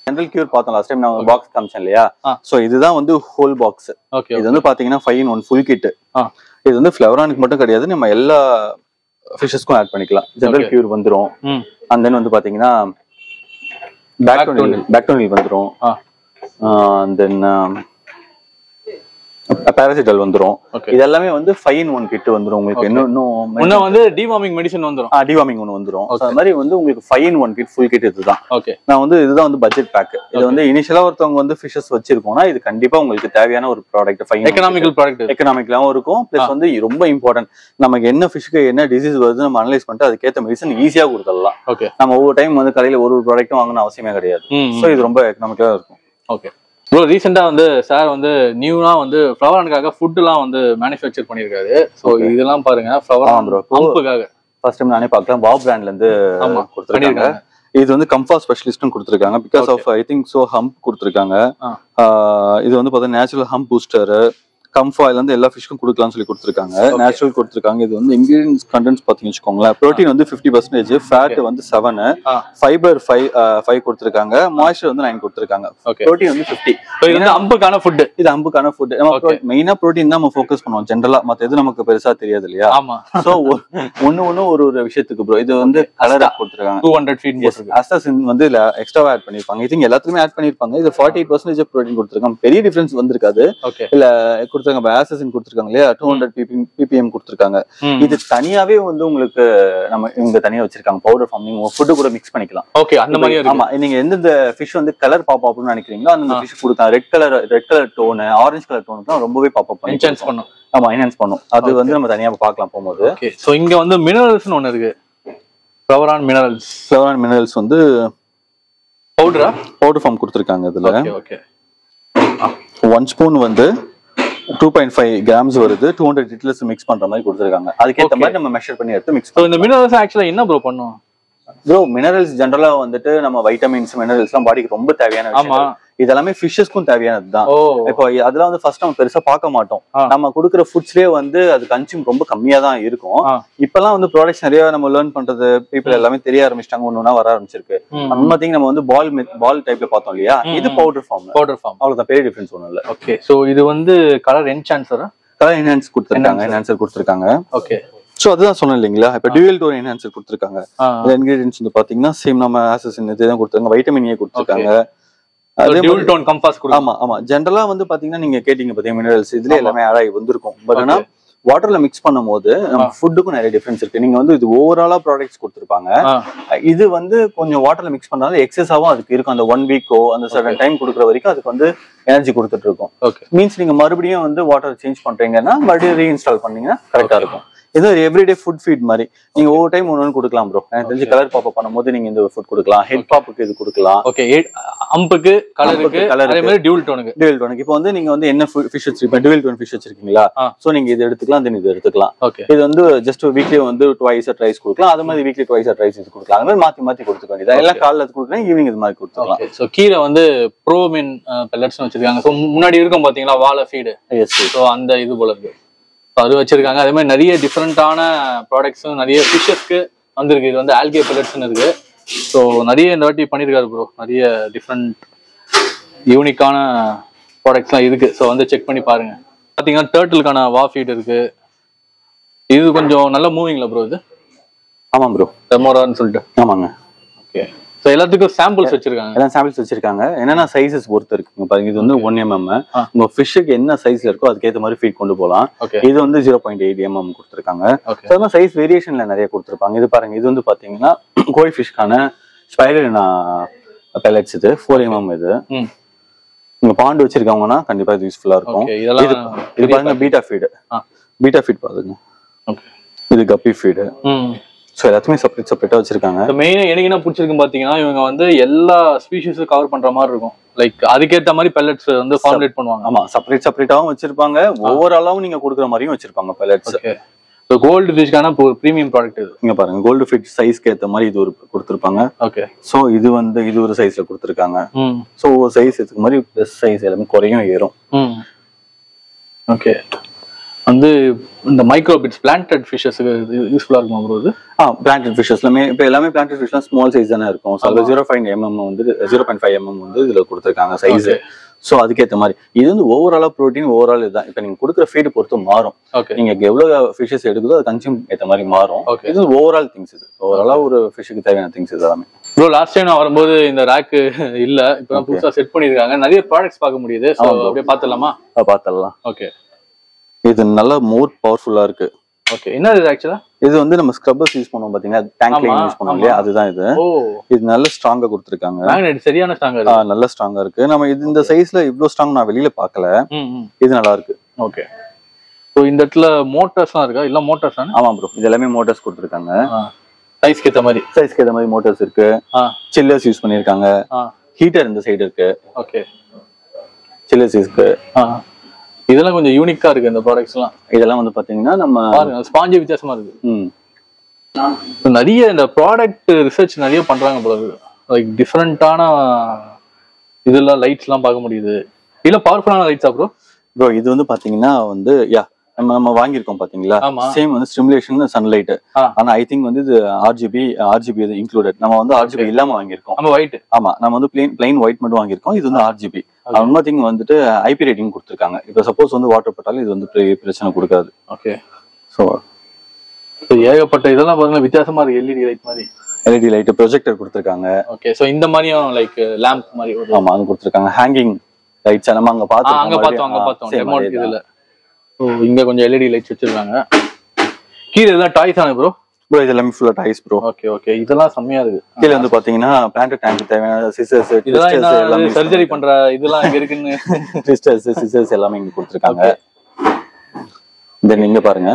ஜெனரல் கியூர் பார்த்தோம் லாஸ்ட் டைம், நான் பாக்ஸ் காமிச்சேன் இல்லையா? சோ இதுதான் வந்து ஹோல் பாக்ஸ். இது வந்து பாத்தீங்கன்னா 5-in-1 ஃபுல் கிட். இது வந்து ஃப்ளவரானுக்கு மட்டும் கிடையாது, நம்ம எல்லா ஃபிஷஸ்க்கும் ஆட் பண்ணிக்கலாம். ஜெனரல் கியூர் வந்துரும். அண்ட் தென் வந்து பாத்தீங்கன்னா பேக்டோனில் வந்துரும். தென் பாராசிட்டல் வந்துரும். இது எல்லாமே வந்து 5-in-1 கிட் வந்துரும் உங்களுக்கு. இன்னும் வந்து டிவார்மிங் மெடிசன் வந்துரும். டிவார்மிங் ஒன்னு வந்துரும். அந்த மாதிரி வந்து உங்களுக்கு 5-in-1 கிட் ஃபுல் கிட் இதுதான். ஓகே. நான் வந்து இதுதான் வந்து பட்ஜெட் பேக். இது வந்து இனிஷியலா ஒருத்தவங்க வந்து ஃபிஷஸ் வச்சிருக்கோம்னா இது கண்டிப்பா உங்களுக்கு தேவையான ஒரு ப்ராடக்ட். எக்கனாமிக்கல் ப்ராடக்ட், எக்கனாமிக்கலாவும் இருக்கும். பிளஸ் வந்து ரொம்ப இம்பார்ட்டன்ட், நமக்கு என்ன ஃபிஷ்க்கு என்ன டிசீஸ் வருது நம்ம அனலைஸ் பண்ணிட்டு அதுக்கேற்ற மெடிசன் ஈஸியா கொடுத்துடலாம். ஓகே. நம்ம ஒவ்வொரு டைம் வந்து கடையில ஒரு ப்ராடக்ட்டும் வாங்கணும் அவசியமே கிடையாது. சோ இது ரொம்ப எக்கனாமிக்கலா இருக்கும். Okay bro. ரீசெண்டா வந்து சார் வந்து நியூனா வந்து ஃப்ளவரானுக்காக ஃபுட்லாம் வந்து மேனுஃபேக்சர் பண்ணிருக்காரு. சோ இதெல்லாம் பாருங்க, ஃப்ளவரான் ப்ரோ ஹம்புக்காக ஃபர்ஸ்ட் டைம் நானே பார்க்கலாம். வாவ் பிராண்ட்ல இருந்து கொடுத்திருக்காங்க. இது வந்து கம்ஃபா ஸ்பெஷலிஸ்ட்டும் கொடுத்திருக்காங்க. Because of I think so hump கொடுத்திருக்காங்க. இது வந்து பார்த்தா நேச்சுரல் ஹம்ப் பூஸ்டர் கம்ஃபாயில இருந்து எல்லா ஃபிஷ்க்கும் கொடுக்கலாம்னு சொல்லி கொடுத்திருக்காங்க. நேச்சுரல் கொடுத்திருக்காங்க. இது வந்து இன்கிரியன்ஸ் கண்டென்ட்ஸ் பாத்தீங்கன்னு வச்சுக்கோங்களேன். புரோட்டீன் வந்து 50%, ஃபேட் வந்து 7, ஃபைபர் 5 கொடுத்திருக்காங்க, மாய்ஸ்சர் வந்து 9 கொடுத்திருக்காங்க. புரோட்டீன் வந்து 50. இது வந்து அம்புக்கான ஃபுட். இது அம்புக்கான ஃபுட். நம்ம மெயினா புரோட்டீன் தான் நம்ம ஃபோக்கஸ் பண்ணுவோம் ஜெனரலா. மத்த எது நமக்கு பெருசா தெரியாது இல்லையா? ஆமா. சோ ஒன்னு ஒரு விஷயத்துக்கு ப்ரோ இது வந்து கலர் கொடுத்திருக்காங்க. 200 ஃபீட் போட்டுருக்கு. அஸ்டாசின் வந்து இல்ல எக்ஸ்ட்ராவா ஆட் பண்ணிருப்பாங்க. ஐ திங்க் எல்லாத்துலயுமே ஆட் பண்ணிருப்பாங்க. இது 48% புரோட்டீன் கொடுத்திருக்காங்க. பெரிய டிஃபரன்ஸ் வந்திருக்காது. இல்ல கொடுத்திருக்காங்க. ஆசசின் கொடுத்திருக்காங்க இல்லையா? 200 ppm கொடுத்திருக்காங்க. இது தனியாவே வந்து உங்களுக்கு நம்ம இங்க தனியா வச்சிருக்காங்க பவுடர் ஃபார்ம். நீங்க ஃபுட் கூட மிக்ஸ் பண்ணிக்கலாம். ஓகே. அந்த மாதிரி இருக்கு. ஆமா, நீங்க எந்த ஃபிஷ் வந்து கலர் பாப் அப்னு நினைக்கிறீங்களோ அந்த ஃபிஷ் கொடுக்கலாம். Red colour tone, orange colour டோனுக்கு ரொம்பவே பாப் அப் என்ஹான்ஸ் பண்ணும். ஆமா, என்ஹான்ஸ் பண்ணும். அது வந்து நம்ம தனியா பார்க்கலாம் போகும்போது. ஓகே. சோ இங்க வந்து மினரல்ஸ்னு ஒன்னு இருக்கு. ஃப்ளவரான் மினரல்ஸ் வந்து பவுடர் ஃபார்ம் கொடுத்திருக்காங்க. இதுல ஓகே 1 ஸ்பூன் வந்து 2.5 grams வருது. 200 லிட்டர்ஸ் மிக்ஸ் பண்ற மாதிரி கொடுத்திருக்காங்க. அதுக்கேற்ற மாதிரி நம்ம மெஷர் பண்ணி எடுத்து மிக்ஸ் பண்ணுவோம். இந்த மினரல்ஸ் ஆக்சுவலா என்ன ப்ரோ பண்ணும் ப்ரோ? மினரல்ஸ் ஜெனரலா வந்துட்டு நம்ம வைட்டமின்ஸ் மினரல்ஸ் எல்லாம் பாடிக்கு ரொம்ப தேவையான விஷயம். இதெல்லாமே ஃபிஷஸ்க்கும் தேவையானதுதான். இப்போ அதெல்லாம் வந்து ஃபர்ஸ்ட் நம்ம பெருசா பார்க்க மாட்டோம். நம்ம கொடுக்குற ஃபுட்ஸ்லயே வந்து அது கன்சியூம் ரொம்ப கம்மியா தான் இருக்கும். இப்பெல்லாம் வந்து ப்ராடக்ட்ஸ் நிறைய நம்ம லேர்ன் பண்றது பீப்புள் எல்லாமே தெரிய ஆரம்பிச்சிட்டாங்க. ஒன்னொன்னா வர ஆரம்பிச்சிருக்கு. நம்ம வந்து பால் டைப்ல பார்த்தோம் இல்லையா? இது பவுடர் ஃபார்ம். அவ்வளவுதான், பெரிய டிஃபரன்ஸ் ஒண்ணும் இல்ல. ஓகே. சோ இது வந்து கலர் என்ஹான்ஸ் கொடுத்திருக்காங்க. ஓகே. சோ அதுதான் சொன்னேன் இல்லைங்களா? இப்ப டியூவல் டோன் என்ஹான்சர் கொடுத்திருக்காங்க. இன்கிரிடியன்ட்ஸ் வந்து பாத்தீங்கன்னா சேம் நம்ம ஆசசின் இதுதான் கொடுத்திருக்காங்க. வைட்டமின் ஏ கொடுத்திருக்காங்க. டியூவல் டோன் கம்பாஸ் கொடுத்திருக்காங்க. ஆமா ஜெனரலா வந்து பாத்தீங்கன்னா நீங்க கேட்டீங்க பாத்தீங்க மினரல்ஸ் இதுல எல்லாமே ஆட் ஆகி வந்திருக்கும். பட் ஆனா வாட்டர்ல மிக்ஸ் பண்ணும்போது நம்ம ஃபுட்டுக்கும் நிறைய டிஃபரன்ஸ் இருக்கு. நீங்க வந்து இது ஓவராலா ப்ராடக்ட்ஸ் கொடுத்திருப்பாங்க. இது வந்து கொஞ்சம் வாட்டர்ல மிக்ஸ் பண்ணாலும் எக்ஸஸாவும் அதுக்கு இருக்கும். அந்த 1 வீக்கோ அந்த சர்டன் டைம் கொடுக்குற வரைக்கும் அதுக்கு வந்து எனர்ஜி கொடுத்துட்டு இருக்கும். மீன்ஸ் நீங்க மறுபடியும் வந்து வாட்டர் சேஞ்ச் பண்றீங்கன்னா மறுபடியும் ரீஇன்ஸ்டால் பண்ணீங்கன்னா கரெக்டா இருக்கும். இது ஒரு எவ்ரிடே ஃபுட் ஃபீட் மாதிரி நீங்க ஒவ்வொரு டைம் ஒன்னு கொடுக்கலாம் ப்ரோ. எனக்கு தெரிஞ்சு கலர் பாப் பண்ணும்போது நீங்க இந்த ஃபுட் கொடுக்கலாம். ஹெட் பாப்புக்கு இது கொடுக்கலாம். ஓகே. அம்புக்கு கலருக்கு அதே மாதிரி டியூவல் டோனுக்கு இப்போ வந்து நீங்க வந்து என்ன ஃபிஷ் வச்சிருக்கீங்க? டியூவல் டோன் ஃபிஷ் வச்சிருக்கீங்களா? சோ நீங்க இது எடுத்துக்கலாம், தென் இது எடுத்துக்கலாம். இது வந்து ஜஸ்ட் வீக்லி வந்து ட்வைஸ் ரைஸ் கொடுக்கலாம். அது மாதிரி வீக்லி ட்வைஸ் ரைஸ் இது கொடுக்கலாம். அது மாதிரி மாத்தி கொடுத்துக்க வேண்டியது. எல்லாம் காலைல அது கொடுக்கலாம், ஈவினிங் இது மாதிரி கொடுத்துக்கலாம். சோ கீரை வந்து ப்ரோமின் பெல்லட்ஸ் வச்சிருக்காங்க. சோ முன்னாடி இருக்கும் பாத்தீங்களா வாழை ஃபீடு. சோ அந்த இது போல இருக்கு. அது வச்சிருக்காங்க. அதே மாதிரி நிறைய டிஃப்ரெண்டான ப்ராடக்ட்ஸும் நிறைய ஃபிஷஸ்க்கு வந்திருக்கு. இது வந்து ஆல்கே பெல்லட்ஸ்னு இருக்கு. ஸோ நிறைய இந்த வாட்டி பண்ணியிருக்காரு ப்ரோ. நிறைய டிஃப்ரெண்ட் யூனிக்கான ப்ராடக்ட்ஸ்லாம் இருக்கு. ஸோ வந்து செக் பண்ணி பாருங்க. பார்த்தீங்கன்னா டர்ட்டிலுக்கான வா ஃபீட் இருக்கு. இது கொஞ்சம் நல்ல மூவிங்ல ப்ரோ. இது ஆமாம் ப்ரோ, ரெமோரான்னு சொல்லிட்டு. ஆமாங்க. ஓகே. சோ எல்லாத்துக்கும் சாம்பிள்ஸ் வச்சிருக்காங்க. எல்லாம் சாம்பிள்ஸ் வச்சிருக்காங்க. என்னன்னா சைஸஸ் பொறுத்து இருக்குங்க. பாருங்க இது வந்து 1 mm. உங்க ஃபிஷ்ஷுக்கு என்ன சைஸ்ல இருக்கோ அதுக்கேற்ற மாதிரி ஃபீட் கொண்டு போகலாம். இது வந்து 0.8 mm கொடுத்துருக்காங்க. அதெல்லாம் சைஸ் வேரியேஷன்ல நிறைய கொடுத்துருப்பாங்க. இது பாருங்க இது வந்து பாத்தீங்கன்னா கோழி ஃபிஷ்க்கான ஸ்பைரலினா பெல்லட்ஸ். இது 4 mm. இது நீங்க பாண்டு வச்சிருக்கவங்கன்னா கண்டிப்பா இது யூஸ்ஃபுல்லா இருக்கும். இது பாருங்க பீட்டா ஃபீட் பாருங்க. இது கப்பி ஃபீடு. சோ எல்லாத்துமே செப்பரேட்டா வச்சிருக்காங்க. மெயினா எனக்கு என்ன பிடிச்சிருக்குன்னு பாத்தீங்கன்னா இவங்க வந்து எல்லா ஸ்பீஷீஸும் கவர் பண்ற மாதிரி இருக்கும். லைக் அதுக்கேற்ற மாதிரி பெல்லட்ஸ் வந்து ஃபார்முலேட் பண்ணுவாங்க. ஆமா செப்பரேட்டாவும் வச்சிருப்பாங்க. ஓவராலாவும் நீங்க கொடுக்குற மாதிரியும் வச்சிருப்பாங்க பெல்லட்ஸ். ஸோ கோல்டு ஃபிஷ்க்கான ப்ரீமியம் ப்ராடக்ட் இது. இங்க பாருங்க கோல்டு ஃபிஷ் சைஸ்க்கு ஏற்ற மாதிரி இது ஒரு கொடுத்துருப்பாங்க. ஓகே. ஸோ இது வந்து இது ஒரு சைஸ்ல கொடுத்துருக்காங்க. ஸோ ஒரு சைஸ் இதுக்கு மாதிரி ப்ளஸ் சைஸ் எல்லாமே குறையும் ஏறும். ஓகே. வந்து இந்த மைக்ரோபிட்ஸ் பிளான்டட் ஃபிஷஸ்க்கு யூஸ்ஃபுல்லா இருக்கும் ப்ரோ இது. பிளான்டட் ஃபிஷஸ்லமே இப்போ எல்லாமே பிளான்டட் ஃபிஷ்லாம் ஸ்மால் சைஸ் தானே இருக்கும். ஸோ 0.5 mm வந்து இதுல கொடுத்துருக்காங்க சைஸ். ஸோ அதுக்கேற்ற மாதிரி இது வந்து ஓவராலா ப்ரோட்டீன் ஓவரால் இதுதான். இப்போ நீங்க கொடுக்குற ஃபீடு பொறுத்து மாறும். நீங்க எவ்வளவு ஃபிஷஸ் எடுக்குதோ அது கன்சியூம் ஏற்ற மாதிரி மாறும். இது ஓவரால் திங்ஸ். இது ஓவராலா ஒரு ஃபிஷ்ஷுக்கு தேவையான திங்ஸ் இது எல்லாமே. ப்ரோ லாஸ்ட் டைம் நான் வரும்போது இந்த ரேக்கு இல்ல, இப்போ புதுசா செட் பண்ணிருக்காங்க. நிறைய ப்ராடக்ட்ஸ் பார்க்க முடியுது. ஸோ அப்படியே பார்த்துடலாமா? பார்த்துடலாம். ஓகே. இது நல்லா மோர் பவர்ஃபுல்லா இருக்கு. ஓகே. என்ன இது ஆக்சுவலா? இது வந்து நம்ம ஸ்க்ரப்பர்ஸ் யூஸ் பண்ணுவோம் பாத்தீங்கன்னா, டேங்க் கிளீன் யூஸ் பண்ணுவோம் இல்லையா, அதுதான் இது. இது நல்ல ஸ்ட்ராங்கா கொடுத்திருக்காங்க. மேக்னெட் சரியான ஸ்ட்ராங்கா இருக்கு. நல்ல ஸ்ட்ராங்கா இருக்கு. நம்ம இது இந்த சைஸ்ல இவ்ளோ ஸ்ட்ராங் நான் வெளியில பார்க்கல. இது நல்லா இருக்கு. ஓகே. சோ இந்த இடத்துல மோட்டார்ஸ்லாம் இருக்கா? இல்ல மோட்டார்ஸ் தானே? ஆமா ப்ரோ, இது எல்லாமே மோட்டார்ஸ் கொடுத்திருக்காங்க. சைஸ்க்கு ஏத்த மாதிரி மோட்டார்ஸ் இருக்கு. சில்லர்ஸ் யூஸ் பண்ணிருக்காங்க. ஹீட்டர் இந்த சைடு இருக்கு. ஓகே. சில்லர்ஸ் இருக்கு. இதெல்லாம் கொஞ்சம் யூனிக்கா இருக்கு இந்த ப்ராடக்ட்ஸ்லாம். இதெல்லாம் வந்து பாத்தீங்கன்னா நம்ம பாருங்க ஸ்பாஞ்ச் வித்தியாசமா இருக்கு. நிறைய இந்த ப்ராடக்ட் ரிசர்ச் நிறைய பண்றாங்க போல இருக்கு. லைக் டிஃபரெண்டான இதெல்லாம் லைட்ஸ் எல்லாம் பார்க்க முடியுது. இல்ல பவர்ஃபுல்லான லைட்ஸா ப்ரோ? ப்ரோ இது வந்து பாத்தீங்கன்னா வந்து நம்ம வாங்கியிருக்கோம் பாத்தீங்களா, சேம் வந்து ஸ்டிமுலேஷன் சன்லைட். ஆனா ஐ திங்க் வந்து இது ஆர்ஜிபி இது இன்க்ளூடட். நம்ம வந்து ஆர்ஜிபி இல்லாம வாங்கியிருக்கோம். ஆமா நம்ம வந்து பிளைன் ஒயிட் மட்டும் வாங்கியிருக்கோம். இது வந்து ஆர்ஜிபி. ஒன் திங் வந்துட்டு ஐபி ரேட்டிங் கொடுத்துருக்காங்க. இப்போ சப்போஸ் வந்து வாட்டர் பட்டாலும் இது வந்து பிரச்சனை கொடுக்காது. ஓகே. ஸோ ஏகப்பட்ட இதெல்லாம் பாருங்க வித்தியாசமா இருக்கு. எல்இடி லைட் மாதிரி, எல்இடி லைட் ப்ரொஜெக்டர் கொடுத்துருக்காங்க. ஓகே. ஸோ இந்த மாதிரியும் லைக் லேம்ப் மாதிரி ஆமா அது கொடுத்துருக்காங்க. ஹேங்கிங் லைட்ஸ் நம்ம அங்க பார்த்தோம் இதுல. ஸோ இங்க கொஞ்சம் எல்இடி லைட்ஸ் வச்சிருக்காங்க. கீழே இதெல்லாம் டாய்ஸ் தானே ப்ரோ? ப்ரோ இது எல்லாமே ஃபுல்லா டாய்ஸ் ப்ரோ. Okay okay. இதெல்லாம் செம்மையா இருக்கு. கீழ வந்து பாத்தீங்கன்னா பிளான்ட் டேங்க் தேவையான சிசர்ஸ், இதெல்லாம் சர்ஜரி பண்ற இதெல்லாம் இங்க இருக்குன்னு ட்விஸ்டர்ஸ், சிசர்ஸ் எல்லாமே இங்க கொடுத்திருக்காங்க. தென் இங்க பாருங்க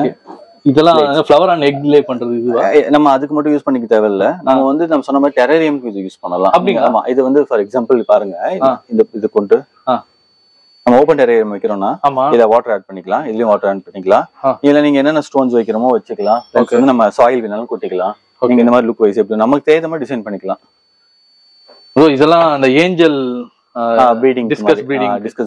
இதெல்லாம் ஃப்ளவர் அண்ட் எக் லே பண்றது. இதுவா? நம்ம அதுக்கு மட்டும் யூஸ் பண்ணிக்க தேவையில்ல. நம்ம வந்து நம்ம சொன்ன மாதிரி டெரரியம்க்கு இது யூஸ் பண்ணலாம். அப்படிங்களா? ஆமா இது வந்து ஃபார் எக்ஸாம்பிள் பாருங்க, இது கொண்டு நம்ம ஓபன் டெரரியம் வைக்கிறோம்னா இத வாட்டர் ஆட் பண்ணிக்கலாம். இதுலயும் வாட்டர் ஆட் பண்ணிக்கலாம். இல்ல நீங்க என்னென்ன ஸ்டோன்ஸ் வைக்கிறோமோ வச்சுக்கலாம். வந்து நம்ம சாயில் வேணாலும் கொட்டிக்கலாம். நீங்க இந்த மாதிரி லுக் வைஸ் எப்படி நமக்கு தேவையான மாதிரி டிசைன் பண்ணிக்கலாம். ஓ இதெல்லாம் அந்த ஏஞ்சல் ப்ரீடிங், டிஸ்கஸ்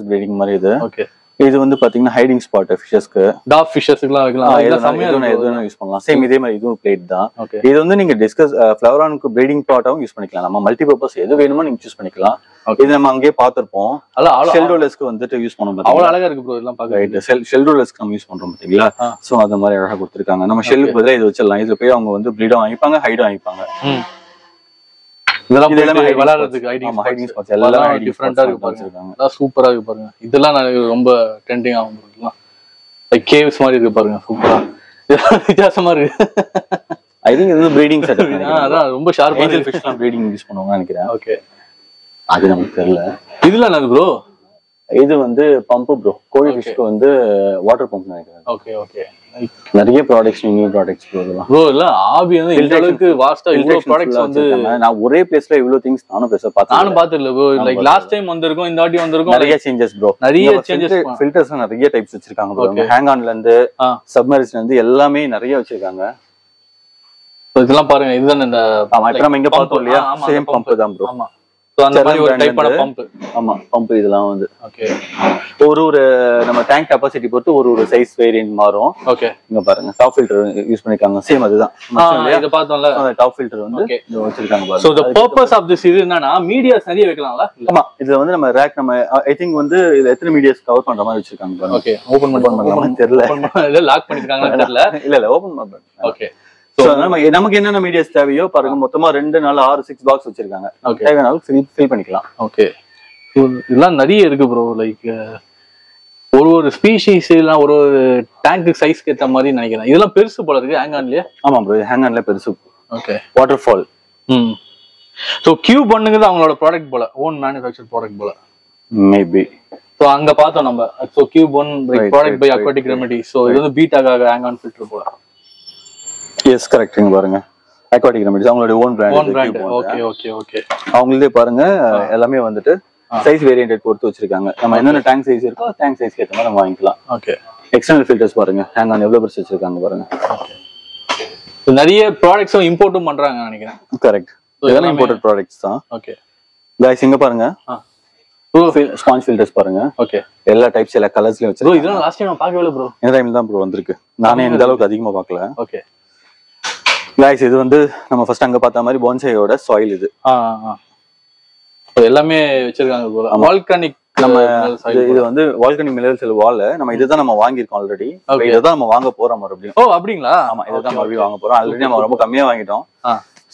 ப்ரீடிங் மாதிரி இது. ஓகே. இது வந்து பாத்தீங்கன்னா ஹைடிங் ஸ்பாட் ஃபிஷஸ்க்கு, டாக் ஃபிஷஸ்க்குலாம் வைக்கலாம். எதுவும் யூஸ் பண்ணலாம். சேம் இதே மாதிரி இதுவும் பிளேட் தான். இது வந்து நீங்க டிஸ்கஸ் ஃப்ளவரானுக்கு ப்ரீடிங் பிளாட்டாவும் யூஸ் பண்ணிக்கலாம். நம்ம மல்டி பர்பஸ் எது வேணுமோ நீங்க சூஸ் பண்ணிக்கலாம். இது நம்ம அங்கேயே பாத்திருப்போம். ஷெல்டோலஸ்க்கு வந்துட்டு யூஸ் பண்ணுவோம். அவ்வளவு அழகா இருக்கு ப்ரோ. இதெல்லாம் பார்க்க ரைட். ஷெல்டோலஸ்க்கு நம்ம யூஸ் பண்றோம் பாத்தீங்களா? சோ அந்த மாதிரி அழகா கொடுத்திருக்காங்க. நம்ம ஷெல்லுக்கு பதிலா இது வச்சிடலாம். இதுல போய் அவங்க வந்து ப்ரீடும் வாங்கிப்பாங்க, ஹைடும் வாங்கிப்பாங்க. இதெல்லாம் விளையாடுறதுக்கு ஹைடிங் ஸ்பாட்ஸ் எல்லாம் டிஃபரெண்டா இருக்கு பாருங்க. சூப்பரா இருக்கு பாருங்க. இதெல்லாம் ரொம்ப ட்ரெண்டிங் ஆகும். லைக் கேவ்ஸ் மாதிரி இருக்கு பாருங்க. சூப்பரா வித்தியாசமா இருக்கு. ஐ திங்க் இது ப்ரீடிங் செட்டப். அதான் ரொம்ப ஷார்ப்பா ஏஞ்சல் ஃபிஷ்லாம் ப்ரீடிங் யூஸ் பண்ணுவாங்கன்னு நினைக்கிறேன். ஓகே. அது நமக்கு தெரியல. இதுல என்னது ப்ரோ? இது வந்து பம்ப் ப்ரோ. கோழி ஃபிஷ்க்கு வந்து வாட்டர் பம்ப் நினைக்கிறேன். Okay okay. நிறைய ப்ராடக்ட்ஸ், நியூ ப்ராடக்ட்ஸ் ப்ரோ. இல்ல ஆபி வந்து இந்த அளவுக்கு வாஸ்டா இவ்வளவு ப்ராடக்ட்ஸ் வந்து நான் ஒரே பிளேஸ்ல இவ்வளவு திங்ஸ் நானும் பார்த்ததில்ல ப்ரோ. லைக் லாஸ்ட் டைம் வந்திருக்கும், இந்த வாட்டி வந்திருக்கும். நிறைய சேஞ்சஸ் ப்ரோ. நிறைய சேஞ்சஸ். ஃபில்டர்ஸ் நிறைய டைப்ஸ் வச்சிருக்காங்க ப்ரோ. ஹேங் ஆன்ல இருந்து சப்மர்ஜ்ல இருந்து எல்லாமே நிறைய வச்சிருக்காங்க. இதெல்லாம் பாருங்க. இதுதான் இந்த நம்ம இங்க பார்த்தோம் இல்லையா, சேம் பம்ப் தான் ப்ரோ. ஆமா. சோ அந்த மாதிரி ஒரு டைப்பான பம்ப். ஆமா பம்ப் இதெல்லாம் வந்து ஓகே. ஒரு நம்ம டேங்க் கெபாசிட்டி பொறுத்து ஒரு சைஸ் வேரியன்ட் மாறும். ஓகே. இங்க பாருங்க டாப் ஃபில்டர் யூஸ் பண்ணிருக்காங்க. சேம் அதுதான். இத பார்த்தோம்ல. அந்த டாப் ஃபில்டர் வந்து இங்க வச்சிருக்காங்க பாருங்க. So the purpose of this இது என்னன்னா மீடியாஸ் நிறைய வைக்கலாம்ல? ஆமா இதுல வந்து நம்ம ரேக் நம்ம ஐ திங்க் வந்து இதுல எத்தனை மீடியாஸ் கவர் பண்ற மாதிரி வச்சிருக்காங்க பாருங்க. ஓகே. ஓபன் பண்ணலாமா தெரியல. இல்ல லாக் பண்ணிருக்காங்கன்னு தெரியல. இல்ல ஓபன் பண்ணலாம். ஓகே. நமக்கு என்னென்ன மீடியாஸ் தேவையோ பாருங்க, மொத்தமா 2 4 6 6 பாக்ஸ் வச்சிருக்காங்க. தேவையான ஃபில் பண்ணிக்கலாம். ஓகே, இதெல்லாம் நிறைய இருக்கு ப்ரோ. லைக் ஒரு ஸ்பீஷீஸ் எல்லாம் ஒரு டேங்க் சைஸ்க்கு ஏற்ற மாதிரி நினைக்கிறேன். இதெல்லாம் பெருசு போல இருக்கு ஹேங் ஆன்லயே. ஆமா ப்ரோ, ஹேங் ஆன்ல பெருசு. Okay, waterfall. So cube பண்ணுங்கிறது அவங்களோட ப்ராடக்ட் போல, ஓன் மேனுஃபேக்சர் ப்ராடக்ட் போல மேபி. ஸோ அங்க பார்த்தோம் நம்ம. So cube one product by aquatic remedy. So இது வந்து பீட்டாக்காக ஹேங் ஆன் ஃபில்டர் போல. Yes correct. இங்க பாருங்க, அக்வாட்டிக் ரெமெடிஸ் அவங்களோட own brand. Okay okay okay. அவங்களே பாருங்க எல்லாமே வந்துட்டு சைஸ் வேரியன்ட் கொடுத்து வச்சிருக்காங்க. நம்ம என்னென்ன டேங்க் சைஸ் இருக்கோ டேங்க் சைஸ்க்கு ஏற்ற மாதிரி நம்ம வாங்கிக்கலாம். ஓகே, எக்ஸ்டர்னல் ஃபில்டர்ஸ் பாருங்க, ஹேங் ஆன் எவ்வளவு பெருசு வச்சிருக்காங்க பாருங்க. நிறைய ப்ராடக்ட்ஸும் இம்போர்ட்டும் பண்றாங்க நினைக்கிறேன். கரெக்ட், இதெல்லாம் இம்போர்ட்டட் ப்ராடக்ட்ஸ் தான். ஓகே गाइस, இங்க பாருங்க ஸ்பாஞ்ச் ஃபில்டர்ஸ் பாருங்க. ஓகே, எல்லா டைப்ஸ் எல்லா கலர்ஸ்லயும் வச்சிருக்கோம். ப்ரோ இதெல்லாம் லாஸ்ட் டைம் நான் பார்க்கவே இல்ல ப்ரோ. இந்த டைம்ல தான் ப்ரோ வந்திருக்கு. நானே இந்த அளவுக்கு அதிகமா பார்க்கல. ஓகே गाइस, இது வந்து நம்ம ஃபர்ஸ்ட் அங்க பார்த்த மாதிரி பான்சாயோட சாயில். இது எல்லாமே வச்சிருக்காங்க ப்ரோ. வால்கானிக் நம்ம இது வந்து வால்கானிக் மினரல் செல் வால். நம்ம இதுதான் நம்ம வாங்கியிருக்கோம் ஆல்ரெடி. இதுதான் நம்ம வாங்க போறோம் மறுபடியும். ஓ அப்படிங்களா? ஆமா, இதுதான் மறுபடியும் வாங்க போறோம். ஆல்ரெடி நம்ம ரொம்ப கம்மியா வாங்கிட்டோம்.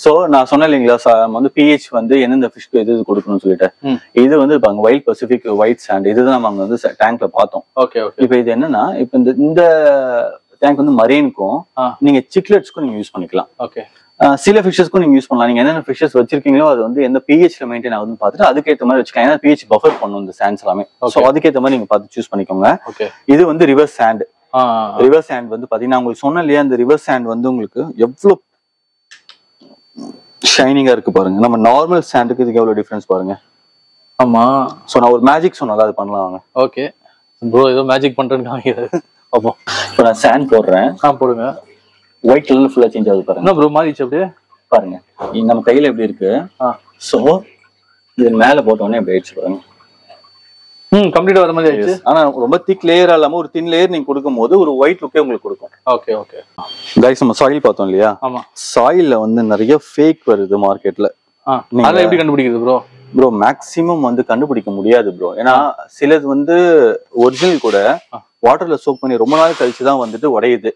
சோ நான் சொன்னேன் இல்லைங்களா, வந்து பிஹெச் வந்து எந்தெந்த ஃபிஷ்க்கு எது கொடுக்கணும்னு சொல்லிட்டு. இது வந்து இப்போ அங்க வைல்ட் பசிபிக் ஒயிட் சாண்ட் இதுதான் நம்ம அங்க வந்து டேங்க்ல பார்த்தோம். Okay okay. இப்போ இது என்னன்னா, இப்போ இந்த டேங்க் வந்து மரீனுக்கும் நீங்க சிக்லெட்ஸ்க்கும் நீங்க யூஸ் பண்ணிக்கலாம். ஓகே, சில ஃபிஷஸ்க்கும் நீங்க யூஸ் பண்ணலாம். நீங்க என்னென்ன ஃபிஷஸ் வச்சிருக்கீங்களோ அது வந்து எந்த பிஹெச்ல மெயின்டைன் ஆகுதுன்னு பார்த்துட்டு அதுக்கேற்ற மாதிரி வச்சுக்கலாம். ஏன்னா பிஹெச் பஃபர் பண்ணும் இந்த சாண்ட்ஸ் எல்லாமே. ஸோ அதுக்கேற்ற மாதிரி நீங்க பார்த்து சூஸ் பண்ணிக்கோங்க. இது வந்து ரிவர் சாண்ட். ரிவர் சாண்ட் வந்து பாத்தீங்கன்னா உங்களுக்கு சொன்னேன் இல்லையா, இந்த ரிவர் சாண்ட் வந்து உங்களுக்கு எவ்வளவு ஷைனிங்கா இருக்கு பாருங்க. நம்ம நார்மல் சாண்டுக்கு இதுக்கு எவ்வளவு டிஃபரன்ஸ் பாருங்க. ஆமா, ஸோ நான் ஒரு மேஜிக் சொன்னால அது பண்ணலாம் வாங்க. ஓகே ப்ரோ, ஏதோ மேஜிக் பண்றேன்னு காமிக்கிறது. அப்போ இப்போ நான் சாண்ட் போடுறேன். போடுங்க. ஒயிட் கலர்ல ஃபுல்லா சேஞ்ச் ஆகுது பாருங்க. என்ன ப்ரோ மாறிச்சு அப்படியே பாருங்க. நம்ம கையில எப்படி இருக்கு. சோ இது மேல போட்ட உடனே எப்படி ஆயிடுச்சு பாருங்க. கம்ப்ளீட்டா வர மாதிரி ஆயிடுச்சு. ஆனா ரொம்ப திக் லேயரா இல்லாம ஒரு தின் லேயர் நீங்க கொடுக்கும்போது ஒரு ஒயிட் லுக்கே உங்களுக்கு கொடுக்கும். ஓகே ஓகே गाइस, நம்ம சாயில் பார்த்தோம் இல்லையா. ஆமா, சாயில்ல வந்து நிறைய ஃபேக் வருது மார்க்கெட்ல. அத எப்படி கண்டுபிடிக்கிறது ப்ரோ? ப்ரோ மேக்ஸிமம் வந்து கண்டுபிடிக்க முடியாது ப்ரோ. ஏன்னா சிலது வந்து ஒரிஜினல் கூட வாட்டர்ல சோக் பண்ணி ரொம்ப நாள் கழிச்சு தான் வந்துட்டு உடையுது.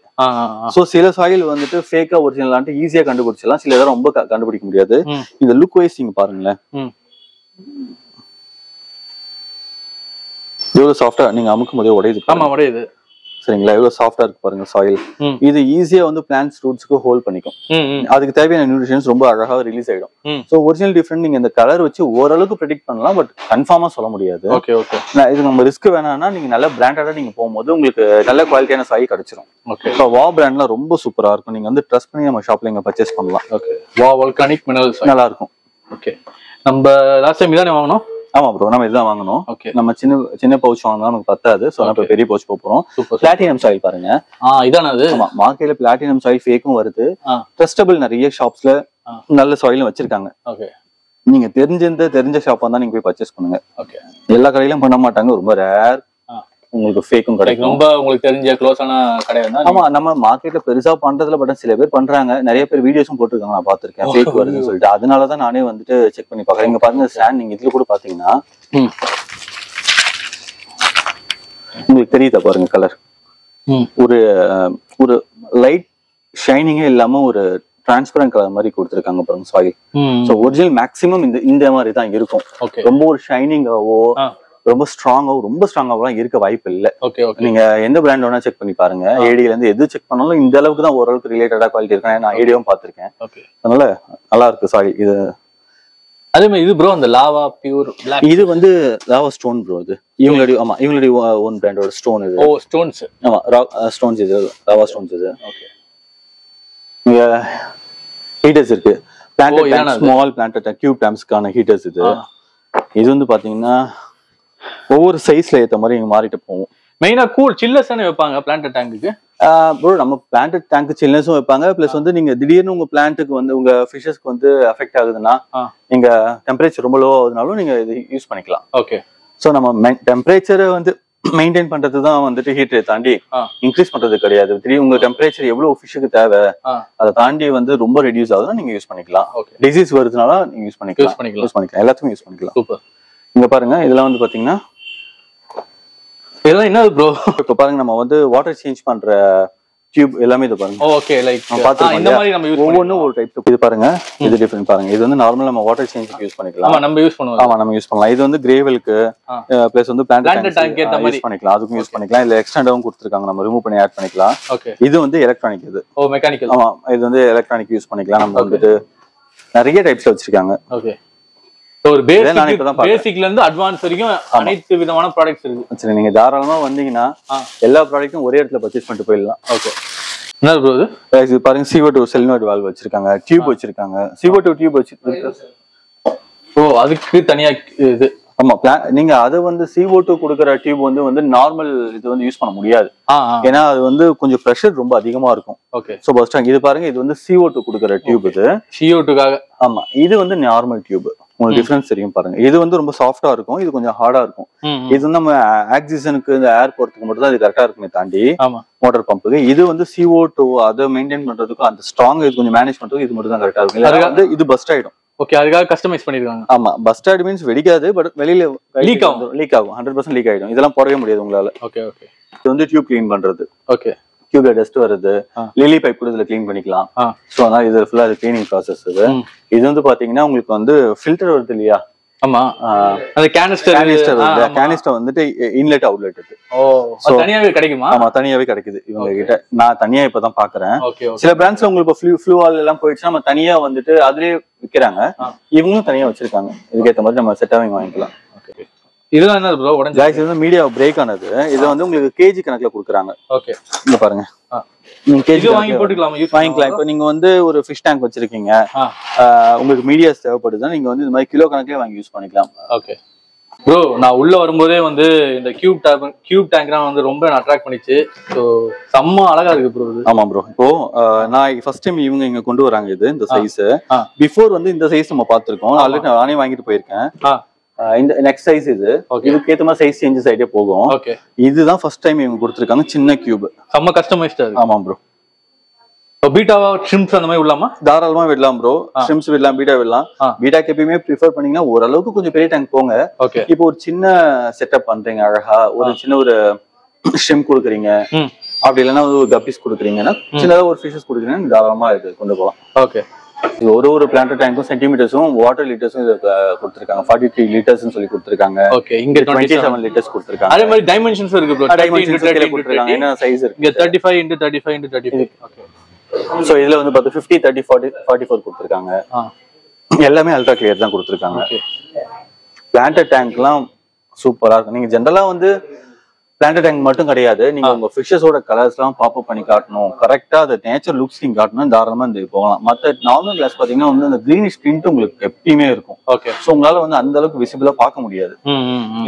சோ சில சாயில் வந்துட்டு ஃபேக்கா ஒரிஜினல் ஈஸியா கண்டுபிடிச்சிடலாம். சில இதெல்லாம் ரொம்ப கண்டுபிடிக்க முடியாது. இந்த லுக் வைஸ் நீங்க பாருங்களேன், எவ்வளவு சாஃப்டா நீங்க அமுக்கும் போதே உடையுது. ஆமா உடையுது. சரிங்களா, எவ்வளவு சாஃப்டா இருக்கு பாருங்க சாயில். இது ஈஸியா வந்து பிளான்ட்ஸ் ரூட்ஸ்க்கு ஹோல்ட் பண்ணிக்கும். அதுக்கு தேவையான நியூட்ரிஷன்ஸ் ரொம்ப அழகா ரிலீஸ் ஆயிடும். சோ ஒரிஜினல் டிஃபரெண்ட் நீங்க இந்த கலர் வச்சு ஓரளவுக்கு ப்ரெடிக்ட் பண்ணலாம், பட் கன்ஃபார்மா சொல்ல முடியாது. ஓகே ஓகே, இது நம்ம ரிஸ்க் வேணாம்னா நீங்க நல்ல பிராண்டடா நீங்க போகும்போது உங்களுக்கு நல்ல குவாலிட்டியான சாயில் கிடைச்சிரும். ஓகே, இப்போ வா பிராண்ட்லாம் ரொம்ப சூப்பரா இருக்கும். நீங்க வந்து ட்ரஸ்ட் பண்ணி நம்ம ஷாப்ல இங்க பர்ச்சேஸ் பண்ணலாம். ஓகே, வா வால்கானிக் மினரல் சாயில் நல்லா இருக்கும். ஓகே, நம்ம லாஸ்ட் டைம் இதானே வாங்கணும். ஆமா ப்ரோ, நம்ம இதுதான் வாங்கணும். நம்ம சின்ன பவுச் வாங்கினா நமக்கு பத்தாது. சோ நம்ம பெரிய பவுச் போறோம். பிளாட்டினம் சாயில் பாருங்க. இதானே அது. ஆமா, மார்க்கெட்ல பிளாட்டினம் சாயில் ஃபேக்கும் வருது. ட்ரஸ்டபிள் நிறைய ஷாப்ஸ்ல நல்ல சாயிலும் வச்சிருக்காங்க. ஓகே, நீங்க தெரிஞ்ச ஷாப்பா தான் நீங்க போய் பர்ச்சேஸ் பண்ணுங்க. ஓகே, எல்லா கடையிலும் பண்ண மாட்டாங்க, ரொம்ப ரேர் உங்களுக்கு ஃபேக்கும் கிடைக்கும். ரொம்ப உங்களுக்கு தெரிஞ்ச க்ளோஸான கடை தான். ஆமா, நம்ம மார்க்கெட்ல பெருசா பண்றதுல பட் சில பேர் பண்றாங்க. நிறைய பேர் வீடியோஸும் போட்டிருக்காங்க, நான் பாத்திருக்கேன் ஃபேக் வருதுன்னு சொல்லிட்டு. அதனாலதான் நானே வந்துட்டு செக் பண்ணி பாக்குறேன். இங்க பாருங்க சாண்ட், நீங்க இதுல கூட பாத்தீங்கன்னா உங்களுக்கு தெரியுதா பாருங்க கலர். ஒரு ஒரு லைட் ஷைனிங்கே இல்லாம ஒரு டிரான்ஸ்பரண்ட் கலர் மாதிரி கொடுத்துருக்காங்க பாருங்க சாயில். சோ ஒரிஜினல் மேக்ஸிமம் இந்த மாதிரி தான் இருக்கும். ரொம்ப ஒரு ஷைனிங்காவோ ரொம்ப ஸ்ட்ராங்காவும் இருக்க வாய்ப்பு இல்ல. நீங்க எந்த பிராண்ட் வேணா செக் பண்ணி பாருங்க. ஏடியில இருந்து எது செக் பண்ணாலும் இந்த அளவுக்கு தான் ஓரளவுக்கு ரிலேட்டடா குவாலிட்டி இருக்கு. நான் ஏடியும் பாத்திருக்கேன். அதனால நல்லா இருக்கு சாரி. இது அதே மாதிரி இது ப்ரோ அந்த லாவா பியூர் பிளாக், இது வந்து லாவா ஸ்டோன் ப்ரோ. இது இவங்களுடைய ஓன் பிராண்டோட ஸ்டோன். இது ஸ்டோன்ஸ். ஆமா, ஸ்டோன்ஸ். இது லாவா ஸ்டோன்ஸ். இது ஓகே. இங்க ஹீட்டர்ஸ் இருக்கு. பிளான்ட் ஸ்மால் பிளான்ட் கியூப் டேம்ஸ்க்கான ஹீட்டர்ஸ். இது வந்து பாத்தீங்கன்னா ஒவ்வொரு சைஸ்ல ஏத்த மாதிரி இங்க மாறிட்டு போவோம். மெயினா கூல் சில்னஸ் தானே வைப்பாங்க பிளான்ட் டேங்க்குக்கு. ப்ரோ நம்ம பிளான்ட் டேங்க் சில்னஸும் வைப்பாங்க. பிளஸ் வந்து நீங்க திடீர்னு உங்க பிளான்ட்டுக்கு வந்து உங்க ஃபிஷஸ்க்கு வந்து அஃபெக்ட் ஆகுதுன்னா, நீங்க டெம்பரேச்சர் ரொம்ப லோ ஆகுதுனாலும் நீங்க இது யூஸ் பண்ணிக்கலாம். ஓகே, ஸோ நம்ம டெம்பரேச்சரை வந்து மெயின்டைன் பண்றது தான் வந்துட்டு ஹீட்டரை தாண்டி இன்க்ரீஸ் பண்றது கிடையாது. திடீர்னு உங்க டெம்பரேச்சர் எவ்வளவு ஃபிஷ்ஷுக்கு தேவை அதை தாண்டி வந்து ரொம்ப ரெடியூஸ் ஆகுதுன்னா நீங்க யூஸ் பண்ணிக்கலாம். டிசீஸ் வருதுனால நீங்க யூஸ் பண்ணிக்கலாம். எல்லாத்துக்கும் யூஸ் பண்ணிக்கலாம். சூப்பர். இங்க பாருங்க, இதெல்லாம் வந்து பாத்தீங்கன்னா இதெல்லாம் என்ன ப்ரோ, இப்ப பாருங்க நம்ம வந்து வாட்டர் சேஞ்ச் பண்ற டியூப் எல்லாமே இது பாருங்க. ஓகே லைக் பாத்துக்கலாம் இந்த மாதிரி நம்ம யூஸ் ஒவ்வொன்றும் ஒரு டைப். இது பாருங்க, இது டிஃபரெண்ட் பாருங்க. இது வந்து நார்மலா நம்ம வாட்டர் சேஞ்சுக்கு யூஸ் பண்ணிக்கலாம். ஆமா நம்ம யூஸ் பண்ணுவோம். ஆமா நம்ம யூஸ் பண்ணலாம். இது வந்து கிரேவலுக்கு பிளஸ் வந்து பிளான்ட் டேங்க் ஏத்த மாதிரி யூஸ் பண்ணிக்கலாம். அதுக்கும் யூஸ் பண்ணிக்கலாம். இல்ல எக்ஸ்டெண்டாவும் கொடுத்துருக்காங்க, நம்ம ரிமூவ் பண்ணி ஆட் பண்ணிக்கலாம். ஓகே இது வந்து எலக்ட்ரானிக். இது மெக்கானிக்கல். ஆமா இது வந்து எலக்ட்ரானிக் யூஸ் பண்ணிக்கலாம். நம்ம வந்துட்டு நிறைய டைப்ஸ்ல வச்சிருக்காங்க. ஓகே ஒரு பேசிக்ல இருந்து அட்வான்ஸ் வரைக்கும் அனைத்து விதமான ப்ராடக்ட்ஸ் இருக்கு. சரி நீங்க தாராளமா வந்தீங்கன்னா எல்லா ப்ராடக்ட்டும் ஒரே இடத்துல பர்ச்சேஸ் பண்ணிட்டு போயிடலாம். ஓகே என்ன ப்ரோ இது பாருங்க, CO2 செலினாய்டு வால்வ் வச்சிருக்காங்க, டியூப் வச்சிருக்காங்க. CO2 டியூப் வச்சிருக்காங்க. ஓ அதுக்கு தனியா இது ஆமா நீங்க அது வந்து CO2 கொடுக்குற டியூப் வந்து நார்மல் இது வந்து யூஸ் பண்ண முடியாது. ஏன்னா அது வந்து கொஞ்சம் பிரஷர் ரொம்ப அதிகமா இருக்கும். ஓகே சோ ஃபர்ஸ்ட் இது பாருங்க, இது வந்து CO2 கொடுக்குற டியூப். இது CO2க்காக. ஆமா இது வந்து நார்மல் டியூப். உங்களுக்கு டிஃபரன்ஸ் தெரியும் பாருங்க. இது வந்து ரொம்ப சாஃப்டா இருக்கும், இது கொஞ்சம் ஹார்டா இருக்கும். இது வந்து நம்ம ஆக்சிஜனுக்கு இந்த ஏர் போறதுக்கு மட்டும் தான் இது கரெக்டா இருக்குமே தாண்டி மோட்டார் பம்புக்கு. இது வந்து CO2 அதை மெயின்டைன் பண்றதுக்கும் அந்த ஸ்ட்ராங் இது கொஞ்சம் மேனேஜ் பண்றதுக்கு இது மட்டும் தான் கரெக்டா இருக்கும். இது பஸ்ட் ஆயிடும். ஓகே அதுக்காக கஸ்டமைஸ் பண்ணிருக்காங்க. ஆமா பஸ்ட் ஆயிடு மீன்ஸ் வெடிக்காது, பட் வெளியில லீக் ஆகும் 100% லீக் ஆயிடும். இதெல்லாம் போடவே முடியாது உங்களால. ஓகே ஓகே இது வந்து டியூப் கிளீன் பண்றது. ஓகே டியூப்ல டஸ்ட் வருது, லிலி பைப் கூட இதுல கிளீன் பண்ணிக்கலாம். சோ அதனால இது ஃபுல்லா இது கிளீனிங் ப்ராசஸ். இது வந்து பாத்தீங்கன்னா உங்களுக்கு வந்து ஃபில்டர் வருது இல்லையா? ஆமா அந்த கேனிஸ்டர் வந்துட்டு இன்லெட் அவுட்லெட் இருக்கு. ஓ தனியாவே கிடைக்குமா? ஆமா தனியாவே கிடைக்குது இவங்க கிட்ட. நான் தனியா இப்பதான் பாக்குறேன். சில பிராண்ட்ஸ்ல உங்களுக்கு ஃப்ளூவால் எல்லாம் போயிடுச்சு, நம்ம தனியா வந்துட்டு அதுலயே விக்கிறாங்க. இவங்களும் தனியா வச்சிருக்காங்க. இதுக்கேற்ற மாதிரி நம்ம செட்டாவே வாங்கிக்கலாம். இதெல்லாம் என்ன ப்ரோ உடஞ்சு? இது வந்து மீடியா பிரேக் ஆனது. இது வந்து உங்களுக்கு கேஜி கணக்குல கொடுக்குறாங்க. ஓகே இங்க பாருங்க, நீங்க கேஜி வாங்கி போட்டுக்கலாம், வாங்கிக்கலாம். இப்போ நீங்க வந்து ஒரு ஃபிஷ் டேங்க் வச்சிருக்கீங்க, உங்களுக்கு மீடியாஸ் தேவைப்படுதுன்னா நீங்க வந்து இந்த மாதிரி கிலோ கணக்குலயே வாங்கி யூஸ் பண்ணிக்கலாம். ஓகே ப்ரோ நான் உள்ள வரும்போதே வந்து இந்த கியூப் டேங்க்லாம் வந்து ரொம்ப அட்ராக்ட் பண்ணிச்சு. ஸோ செம்ம அழகா இருக்கு ப்ரோ. ஆமா ப்ரோ. இப்போ நான் ஃபர்ஸ்ட் டைம் இவங்க இங்க கொண்டு வராங்க இது இந்த சைஸ். பிஃபோர் வந்து இந்த சைஸ் நம்ம பார்த்திருக்கோம். ஆல்ரெடி நானே வாங்கிட்டு போயிருக்கேன். இந்த நெக்ஸ்ட் சைஸ் இது. இதுக்கு ஏத்த மாதிரி சைஸ் சேஞ்சஸ் ஆயிட்டே போகும். இதுதான் ஃபர்ஸ்ட் டைம் இவங்க கொடுத்திருக்காங்க சின்ன கியூப். செம்ம கஸ்டமைஸ்டா இருக்கு. ஆமா ப்ரோ. பீட்டாவா ஷ்ரிம்ப்ஸ் அந்த மாதிரி விடலாமா? தாராளமா விடலாம் ப்ரோ. ஷ்ரிம்ப்ஸ் விடலாம், பீட்டா விடலாம். பீட்டாக்கு எப்பயுமே ப்ரிஃபர் பண்ணீங்கன்னா ஓரளவுக்கு கொஞ்சம் பெரிய டேங்க் போங்க. இப்போ ஒரு சின்ன செட்டப் பண்றீங்க, அழகா ஒரு சின்ன ஒரு ஷ்ரிம்ப் கொடுக்குறீங்க, அப்படி இல்லைன்னா ஒரு கப்பீஸ் கொடுக்குறீங்கன்னா சின்னதா ஒரு ஃபிஷஸ் கொடுக்குறீங்கன்னா தாராளமா இது கொண்டு போகலாம். ஓகே ஒரு பிளான்ட் டேங்க்கும் சென்டிமீட்டர்ஸும் வாட்டர் லிட்டர்ஸும் இது கொடுத்திருக்காங்க. 43 லிட்டர்ஸ்னு சொல்லி கொடுத்திருக்காங்க. ஓகே இங்க 27 லிட்டர்ஸ் கொடுத்திருக்காங்க. அதே மாதிரி டைமென்ஷன்ஸ் இருக்கு ப்ரோ. டைமென்ஷன்ஸ் கொடுத்திருக்காங்க. என்ன சைஸ் இருக்கு? இங்க 35 x 35 x 35. ஓகே சோ இதுல வந்து 50 30 40 44 கொடுத்திருக்காங்க. எல்லாமே அல்ட்ரா கிளியர் தான் கொடுத்திருக்காங்க. பிளான்ட் டேங்க்லாம் சூப்பரா இருக்கு. நீங்க ஜெனரலா வந்து பிளான்ட் டேங்க் மட்டும் கிடையாது, நீங்க உங்க ஃபிஷஸோட கலர்ஸ் எல்லாம் பாப்பப் பண்ணி காட்டணும், கரெக்டா அந்த நேச்சர் லுக்ஸ் நீங்க காட்டணும், தாராளமா இந்த போகலாம். மத்த நார்மல் கிளாஸ் பாத்தீங்கன்னா வந்து அந்த கிரீனிஷ் டிண்ட் உங்களுக்கு எப்பயுமே இருக்கும். ஓகே சோ உங்களால வந்து அந்த அளவுக்கு விசிபிளா பார்க்க முடியாது.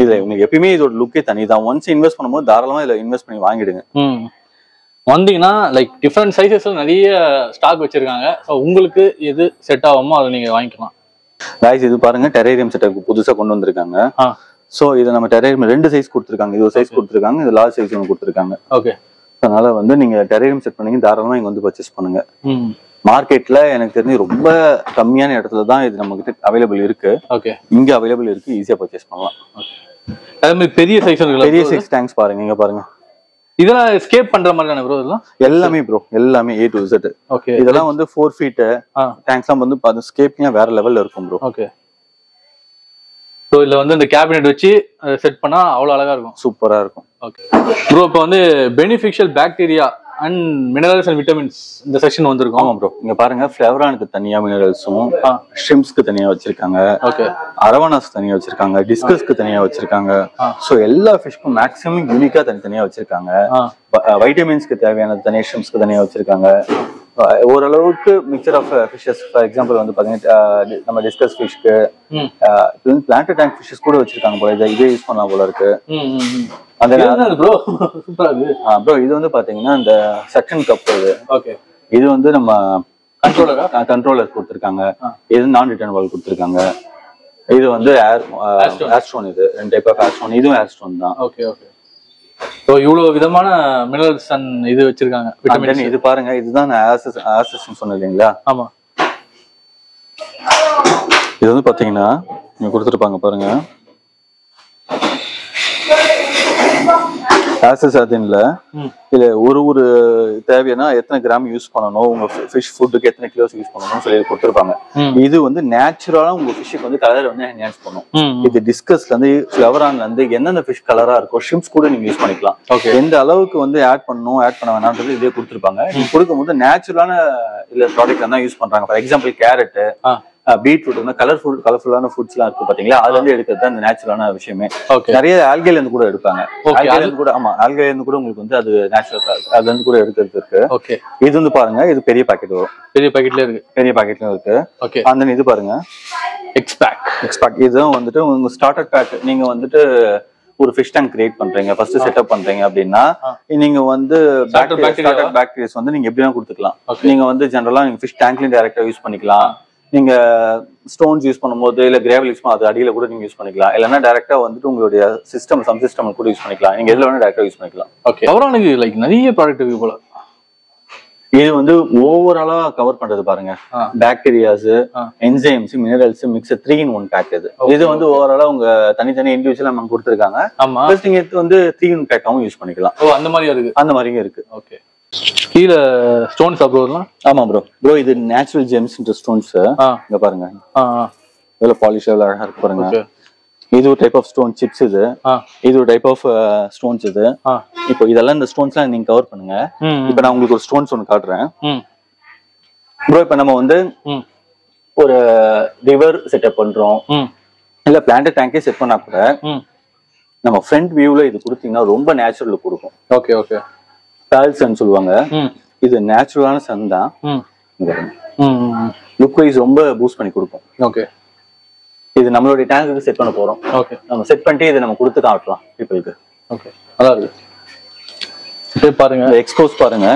இதுல உங்களுக்கு எப்பயுமே இதோட லுக்கே தனிதான். ஒன்ஸ் இன்வெஸ்ட் பண்ணும்போது தாராளமா இதுல இன்வெஸ்ட் பண்ணி வாங்கிடுங்க. வந்தீங்கன்னா லைக் டிஃபரெண்ட் சைஸஸ்ல நிறைய ஸ்டாக் வச்சிருக்காங்க. ஸோ உங்களுக்கு எது செட் ஆகுமோ அதை நீங்க வாங்கிக்கலாம். கைஸ் இது பாருங்க, டெரேரியம் செட்டப் புதுசா கொண்டு வந்திருக்காங்க. சோ இது நம்ம டெரேரியம் 2 சைஸ் கொடுத்திருக்காங்க. இது ஒரு சைஸ் கொடுத்திருக்காங்க, இது லார்ஜ் சைஸ் ஒன்று கொடுத்திருக்காங்க. ஓகே அதனால வந்து நீங்க டெரேரியம் செட் பண்ணீங்க தாராளமா இங்க வந்து பர்ச்சேஸ் பண்ணுங்க. மார்க்கெட்ல எனக்கு தெரிஞ்சு ரொம்ப கம்மியான இடத்துல தான் இது நம்ம கிட்ட அவைலபிள் இருக்கு. ஓகே இங்க அவைலபிள் இருக்கு, ஈஸியா பர்ச்சேஸ் பண்ணலாம். அதே மாதிரி பெரிய சைஸ் பெரிய சைஸ் டேங்க்ஸ் பாருங்க, இங்க பாருங்க. இதெல்லாம் எஸ்கேப் பண்ற மாதிரி தானே ப்ரோ? இதெல்லாம் எல்லாமே ப்ரோ, எல்லாமே A to Z. ஓகே இதெல்லாம் வந்து 4 feet டேங்க்ஸ்லாம் வந்து பாருங்க, ஸ்கேப்பிங்கா வேற லெவல்ல இருக்கும் ப்ரோ. ஓகே சோ இதுல வந்து இந்த கேபினெட் வச்சு செட் பண்ணா அவ்வளவு அழகா இருக்கும், சூப்பரா இருக்கும். ஓகே ப்ரோ இப்போ வந்து beneficial bacteria and minerals and vitamins இந்த செக்ஷன் வந்திருக்கும். ஆமா ப்ரோ, இங்க பாருங்க ஃபிளவரானுக்கு தனியா மினரல்ஸும், ஷ்ரிம்ப்ஸ்க்கு தனியா வச்சிருக்காங்க. ஓகே அரவனாஸ் தனியா வச்சிருக்காங்க, டிஸ்கஸ்க்கு தனியா வச்சிருக்காங்க. சோ எல்லா ஃபிஷ்க்கும் மேக்ஸிமம் யூனிக்கா தனித்தனியா வச்சிருக்காங்க. வைட்டமின்ஸ்க்கு தேவையானது தனியா, ஷ்ரிம்ப்ஸ்க்கு தனியா வச்சிருக்காங்க. ஓரளவுக்கு mixture of fishes. For example வந்து பாத்தீங்கன்னா நம்ம டிஸ்கஸ் ஃபிஷ்க்கு பிளான்ட் டேங்க் ஃபிஷஸ் கூட வச்சிருக்காங்க போல. இதே யூஸ் பண்ணலாம் போல இருக்கு. ப்ரோ ப்ரோ இது வந்து பாத்தீங்கன்னா இந்த செக்ஷன் கப். இது ஓகே இது வந்து நம்ம கண்ட்ரோலர் கொடுத்திருக்காங்க. இது நான் ரிட்டர்ன் வால் கொடுத்திருக்காங்க. இது வந்து ஏர்ஸ்டோன். இது 2 டைப் ஆஃப் ஏர்ஸ்டோன். இதுவும் ஏர்ஸ்டோன் தான். ஓகே ஓகே சோ இவ்வளவு விதமான மினரல்ஸ் அண்ட் இது வச்சிருக்காங்க, விட்டமின்ஸ். இது பாருங்க, இதுதான் ஆசிஸ்ன்னு சொன்னேன் இல்லைங்களா? ஆமா. இது வந்து பாத்தீங்கன்னா நீங்க கொடுத்துருப்பாங்க பாருங்க. ஆசசாதின்ல இல்ல ஒரு தேவையான எத்தனை கிராம் யூஸ் பண்ணணும், உங்க ஃபிஷ் ஃபுட்டுக்கு எத்தனை கிலோஸ் யூஸ் பண்ணணும்னு சொல்லி கொடுத்துருப்பாங்க. இது வந்து நேச்சுரலா உங்க ஃபிஷ்ஷுக்கு வந்து கலர் வந்து என்ஹான்ஸ் பண்ணும். இது டிஸ்கஸ்ல இருந்து ஃபிளவரான்ல இருந்து எந்தெந்த ஃபிஷ் கலரா இருக்கோ ஷிம்ப்ஸ் கூட நீங்க யூஸ் பண்ணிக்கலாம். எந்த அளவுக்கு வந்து ஆட் பண்ணணும் ஆட் பண்ண வேணாம்ன்றது இதே கொடுத்துருப்பாங்க. நீங்க கொடுக்கும்போது நேச்சுரலான இல்ல ப்ராடக்ட் தான் யூஸ் பண்றாங்க. ஃபார் எக்ஸாம்பிள் கேரட், பீட்ரூட் வந்து கலர்ஃபுல்லான ஃபுட்ஸ் எல்லாம் இருக்கு பாத்தீங்களா, அதுல இருந்து எடுக்கிறது அந்த நேச்சுரலான விஷயமே. நிறைய ஆல்கைல இருந்து கூட எடுப்பாங்க. ஆல்கைல இருந்து கூட ஆல்கைல இருந்து கூட உங்களுக்கு வந்து அது நேச்சுரல் அதுல இருந்து கூட எடுக்கிறது இருக்கு. இது வந்து பாருங்க, இது பெரிய பாக்கெட் வரும். பெரிய பாக்கெட்லயும் இருக்கு. அந்த இது பாருங்க, எக்ஸ்பேக் இதுவும் வந்துட்டு உங்க ஸ்டார்டர் பேக். நீங்க வந்துட்டு ஒரு ஃபிஷ் டேங்க் கிரியேட் பண்றீங்க, ஃபர்ஸ்ட் செட்டப் பண்றீங்க அப்படின்னா நீங்க வந்து பாக்டீரியாஸ் வந்து நீங்க எப்படினா கொடுத்துக்கலாம். நீங்க வந்து ஜெனரலா நீங்க ஃபிஷ் டேங்க்லயும் டைரக்டா யூஸ் பண்ணிக்கலாம். நீங்க ஸ்டோன்ஸ் யூஸ் பண்ணும்போது இல்ல கிரேவல் யூஸ் பண்ண அது அடியில கூட நீங்க யூஸ் பண்ணிக்கலாம். இல்லைன்னா டைரக்டா வந்துட்டு உங்களுடைய சம் சிஸ்டம் கூட யூஸ் பண்ணிக்கலாம். நீங்க எதுல வேணா டைரக்டா யூஸ் பண்ணிக்கலாம். அவரானுக்கு லைக் நிறைய ப்ராடக்ட் இருக்கு போல. இது வந்து ஓவராலா கவர் பண்றது பாருங்க, bacterias, enzymes, minerals mix 3-in-1 pack. இது வந்து ஓவராலா உங்க தனித்தனி இண்டிவிஜுவலா நமக்கு கொடுத்துருக்காங்க. நீங்க வந்து 3-in-1 பேக்காவும் யூஸ் பண்ணிக்கலாம். அந்த மாதிரி இருக்கு, அந்த மாதிரியும் இருக்கு. ஓகே. கீழ ஸ்டோன்ஸ் ப்ரோலாம். ஆமா ப்ரோ இது நேச்சுரல் ஜெம்ஸ் ஸ்டோன்ஸ். இங்க பாருங்க எவ்வளவு பாலிஷ், எவ்வளவு அழகா இருக்கு பாருங்க. இது ஒரு டைப் ஆஃப் ஸ்டோன் சிப்ஸ். இது ஒரு டைப் ஆஃப் ஸ்டோன்ஸ். இப்போ இதெல்லாம் இந்த ஸ்டோன்ஸ்லாம் நீங்க கவர் பண்ணுங்க. இப்போ நான் உங்களுக்கு ஒரு ஸ்டோன்ஸ் ஒன்று காட்டுறேன் ப்ரோ. இப்போ நம்ம வந்து ஒரு ரிவர் செட்டப் பண்றோம், இல்ல பிளான்ட் டேங்கே செட் பண்ணா கூட நம்ம ஃப்ரண்ட் வியூல இது கொடுத்தீங்கன்னா ரொம்ப நேச்சுரல் கொடுக்கும். Okay okay. பேல்சன் சொல்லுவாங்க. இது நேச்சுரலான சன் தான். லுக் வைஸ் ரொம்ப பூஸ்ட் பண்ணி கொடுக்கும். ஓகே. இது நம்மளுடைய டேங்குக்கு செட் பண்ண போறோம். ஓகே. நம்ம செட் பண்ணிட்டு இதை நம்ம கொடுத்து காட்டலாம் பீப்புளுக்கு. ஓகே, நல்லா இருக்கு. பாருங்க எக்ஸ்போஸ் பாருங்க.